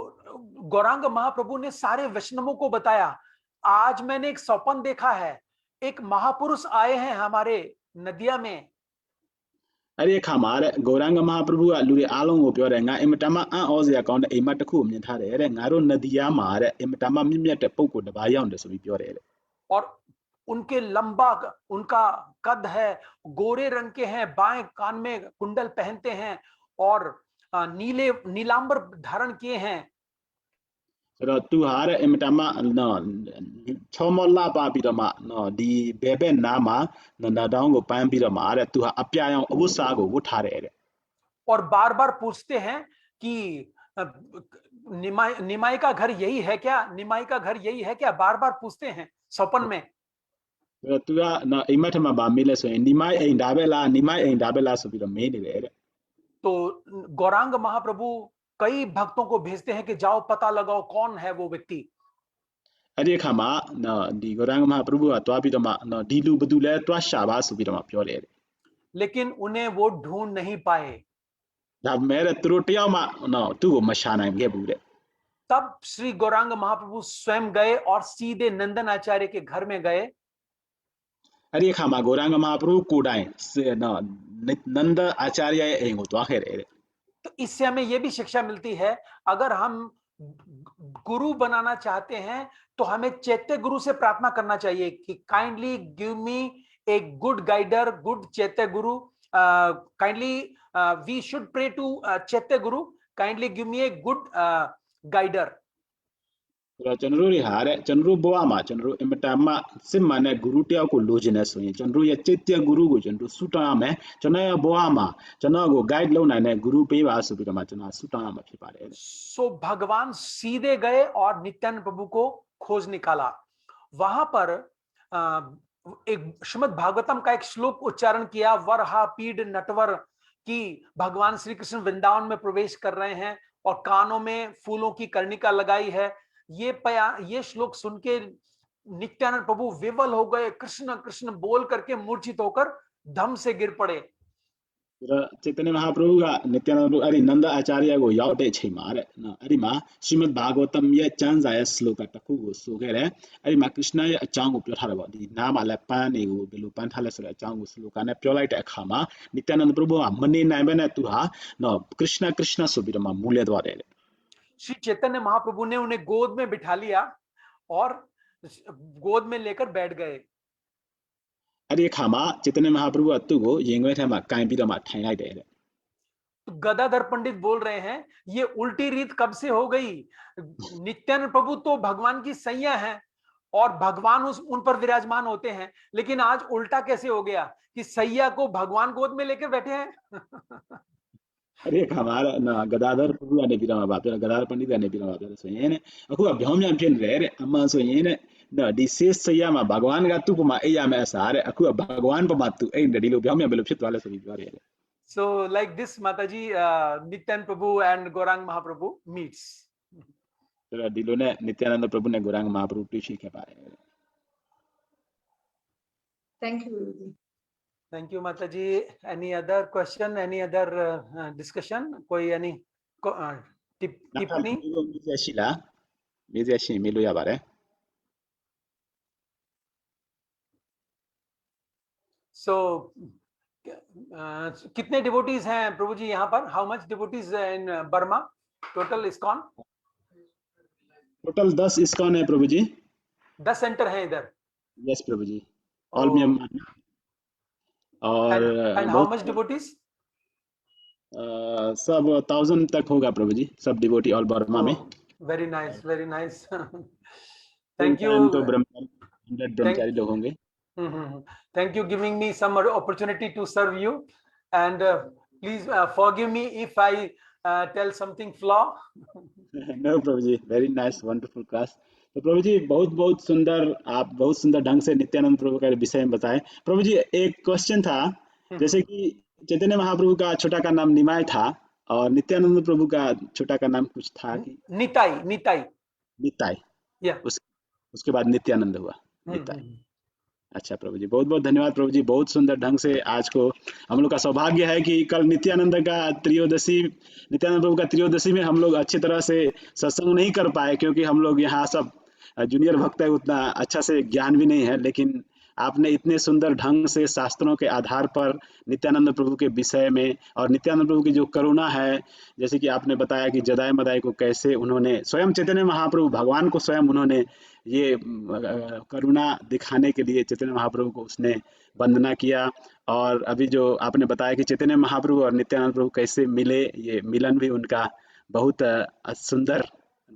S1: गौरांग महाप्रभु ने सारे वैष्णवों को बताया, आज मैंने एक स्वप्न देखा है, एक महापुरुष आए हैं हमारे नदिया में।
S3: အဲ့ဒီအခါမှာတဲ့ गौरांग महाप्रभु ကလူတွေအားလုံးကိုပြောတယ်ငါအင်မတန်မှအံ့ဩစရာကောင်းတဲ့အိမ်မက်တစ်ခုကိုမြင်ထားတယ်တဲ့ငါတို့နဒီယာမှာတဲ့အင်မတန်မှမြင့်မြတ်တဲ့ပုံကိုတစ်ပါးရောက်တယ်ဆိုပြီးပြောတယ်တဲ့
S1: और उनके लंबा उनका कद है, गोरे रंग के हैं, बाएं कान में कुंडल पहनते हैं और नीले नीलांबर धारण किए हैं।
S3: ဆိုတော့သူဟာတဲ့အင်မတန်မှနော်ချောမောလှပပြီးတော့မှနော်ဒီဘဲဘက်နားမှာနာတောင်းကိုပန်းပြီးတော့မှတဲ့သူဟာအပြာရောင်အဝတ်စားကိုဝတ်ထားတယ်တဲ့
S1: और बार बार पूछते हैं कि निमाई का घर यही है क्या, निमाई का घर यही है क्या, बार बार पूछते हैं स्वप्न में।
S3: ဆိုတော့သူကနော်အိမ်မက်ထမှာဗာမေးလဲဆိုရင်နိမိုင်းအိမ်ဒါပဲလားနိမိုင်းအိမ်ဒါပဲလားဆိုပြီးတော့မေးနေတယ်တဲ့
S1: तो गौरांग महाप्रभु कई भक्तों को भेजते हैं कि जाओ पता लगाओ कौन है वो व्यक्ति।
S3: အဲ့ဒီအခါမှာနော်ဒီ गौरांग महाप्रभु ကတွားပြီးတော့မှနော်ဒီလူဘသူလဲတွားရှာပါဆိုပြီးတော့မှပြောတယ်တဲ့
S1: लेकिन उन्हें वो ढूंढ नहीं पाए।
S3: ဒါပေမဲ့သူတို့တယောက်မှနော်သူ့ကိုမရှာနိုင်ခဲ့ဘူးတဲ့
S1: तब श्री गौरांग महाप्रभु स्वयं गए और सीधे नंदन आचार्य के घर में गए।
S3: အဲ့ဒီအခါမှာ गौरांग महाप्रभु ကိုယ်တိုင်နော်နန္ဒအာချာရရဲ့အိမ်ကိုတွားခဲ့တယ်တဲ့
S1: तो इससे हमें यह भी शिक्षा मिलती है, अगर हम गुरु बनाना चाहते हैं तो हमें चैत्य गुरु से प्रार्थना करना चाहिए कि kindly give me a good guider, good Chaitya Guru. Kindly we should pray to Chaitya Guru, kindly give me a good guider.
S3: ဆိုတော့ကျွန်တော်တို့တွေဟာတဲ့ကျွန်တော်တို့ဘဝမှာကျွန်တော်တို့အင်မတန်မှစစ်မှန်တဲ့ဂုရုတယောက်ကိုလိုချင်တယ်ဆိုရင်ကျွန်တော်တို့ရဲ့จิตတဂုရုကိုကျွန်တော်တို့ဆုတောင်းရမယ်ကျွန်တော်ရဲ့ဘဝမှာကျွန်တော်ကို guide လုပ်နိုင်တဲ့ဂုရုပေးပါဆိုပြီးတော့မှကျွန်တော်ဆုတောင်းရမှာဖြစ်ပါတယ်တဲ့
S1: so भगवान सीधे गए और नित्यानंद प्रभु को खोज निकाला। वहां पर एक श्रीमद् भागवतम का एक श्लोक उच्चारण किया, वरहा पीड नटवर, की भगवान श्री कृष्ण वृंदावन में प्रवेश कर रहे हैं और कानों में फूलों की कर्णिका लगाई है। ये श्लोक सुन के नित्यानंद प्रभु विवल हो गए, कृष्ण कृष्ण बोल करके मूर्छित होकर धम से गिर पड़े।
S3: ဆိုတော့ចេတနေမဟာပရဗုကနိတ္တနန္ဒအဲ့ဒီနန္ဒအာချာရကိုရောက်တဲ့အချိန်မှာတဲ့နော်အဲ့ဒီမှာရှမတ်ဘာဂဝတမ်ရဲ့ကျမ်းစာရဲ့ sloka တစ်ခုကိုဆိုခဲ့တယ်အဲ့ဒီမှာ Krishna ရဲ့အကြောင်းကိုပြောထားတယ်ပေါ့ဒီနားမှာလည်းပန်းတွေကိုဘယ်လိုပန်းထားလဲဆိုတဲ့အကြောင်းကို sloka နဲ့ပြောလိုက်တဲ့အခါမှာနိတ္တနန္ဒပရဗုကမနေနိုင်ဘဲနဲ့သူဟာနော် Krishna Krishna ဆိုပြီးတော့မှမူးလဲသွားတယ်တဲ့
S1: Shri Chaitanya Mahaprabhu ने उन्हें गोद में बिठा लिया और गोद में लेकर बैठ गए।
S3: အဲ့ဒီအခါမှာចេတနေမဟာပရဗုကသူ့ကိုရင်ခွဲထဲမှာကင်ပြီးတော့မှထိုင်လိုက်တယ်တဲ့
S1: तो गदाधर पंडित बोल रहे हैं ये उल्टी रीत कब से हो गई, नित्यानंद प्रभु तो भगवान की सैया हैं और भगवान उन पर विराजमान होते हैं, लेकिन आज उल्टा कैसे हो गया कि सैया को भगवान गोद में लेकर बैठे हैं।
S3: အဲ့ဒီအခါမှာနော်ဂဒါဓရပရဗုကနေပြီးတော့မှဗာပြောဂဒါဓရပန္တိကနေပြီးတော့မှပြောတယ်ဆိုရင်တဲ့အခုကပြောင်းပြန်ဖြစ်နေတယ်တဲ့အမှန်ဆိုရင်တဲ့နော်ဒီဆေးစရမှာဘဂဝန်ကသူ့ပမာအိပ်ရမယ်အစားတဲ့အခုကဘဂဝန်ပမာသူအိပ်တယ်ဒီလိုပြောင်းပြန်ဘယ်လိုဖြစ်သွားလဲဆိုပြီးပြောတယ်
S1: So like this Mataji, Nityan Prabhu and Gaurang Mahaprabhu meets.
S3: ဆိုတော့ဒီလိုနဲ့နိတ္တနန္ဒပရဗုနဲ့ Gaurang Mahaprabhu တွေ့ရှိခဲ့ပါတယ်
S2: Thank you, Guruji.
S1: Thank you Mataji. Any other question, any other discussion? कोई any टिप्पणी?
S3: မေးစရာရှိလားမေးစရာရှိရင်မေးလို့ရပါတယ်
S1: So कितने डिवोटीज हैं प्रभु जी यहाँ पर? How much devotees in Burma? Total ISKCON?
S3: Total 10 ISKCON है प्रभु जी
S1: 10 centre हैं इधर.
S3: Yes प्रभु जी all Myanmar और
S1: And how much devotees?
S3: सब 1000 तक होगा प्रभु जी, सब डिवोटी ऑल बर्मा में।
S1: Very nice, very nice.
S3: Full
S1: thank you,
S3: time तो ब्रह्मचारी 100
S1: थैंक
S3: ब्रह्मचारी लोग होंगे।
S1: thank you giving me some opportunity to serve you, and please forgive me if I tell something flaw.
S3: No Prabhu ji, very nice wonderful class. तो प्रभु जी बहुत बहुत सुंदर, आप बहुत सुंदर ढंग से नित्यानंद प्रभु के विषय में बताए। प्रभु जी एक क्वेश्चन था, जैसे कि चैतन्य महाप्रभु का छोटा का नाम निमाय था और नित्यानंद प्रभु का छोटा का नाम कुछ था कि
S1: निताई, निताई,
S3: निताय,
S1: या
S3: उसके बाद नित्यानंद हुआ, निताय। अच्छा प्रभु जी, बहुत बहुत धन्यवाद प्रभु जी, बहुत सुंदर ढंग से आज को हम लोग का सौभाग्य है कि कल नित्यानंद प्रभु का त्रयोदशी में हम लोग अच्छी तरह से सत्संग नहीं कर पाए, क्योंकि हम लोग यहाँ सब जूनियर भक्त है, उतना अच्छा से ज्ञान भी नहीं है। लेकिन आपने इतने सुंदर ढंग से शास्त्रों के आधार पर नित्यानंद प्रभु के विषय में और नित्यानंद प्रभु की जो करुणा है, जैसे कि आपने बताया कि जदाई मदाई को कैसे उन्होंने, स्वयं चैतन्य महाप्रभु भगवान को स्वयं उन्होंने ये करुणा दिखाने के लिए चैतन्य महाप्रभु को उसने वंदना किया। और अभी जो आपने बताया कि चैतन्य महाप्रभु और नित्यानंद प्रभु कैसे मिले, ये मिलन भी उनका बहुत सुंदर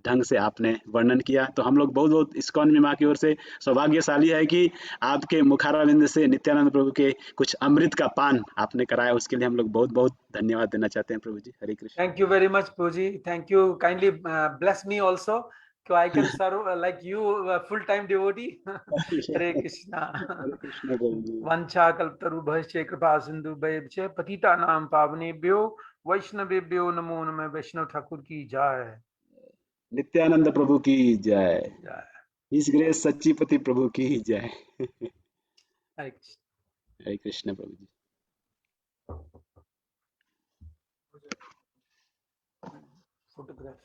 S3: ढंग से आपने वर्णन किया। तो हम लोग बहुत बहुत इस्कॉन में माँ की ओर से सौभाग्यशाली है कि आपके मुखारविंद से नित्यानंद प्रभु के कुछ अमृत का पान आपने कराया, उसके लिए हम लोग बहुत बहुत धन्यवाद देना चाहते हैं प्रभु जी। हरे Krishna.
S1: Thank you very much, Puji. Thank you. Kindly bless me also, so I can serve like you, full-time devotee. Hare Krishna.
S3: हरे कृष्ण प्रभु जी।
S1: वंशा कल्पतरुभ्यश्च कृपा सिंधुभ्यश्च पतितानां पावनेभ्यो वैष्णवेभ्यो नमो नमः। वैष्णव ठाकुर की जय।
S3: नित्यानंद प्रभु की जय।
S1: जय।
S3: इस ग्रेस सच्चीपति प्रभु की जय।
S1: हरे कृष्ण।
S3: हरे कृष्ण प्रभु जी।
S1: फोटोग्राफ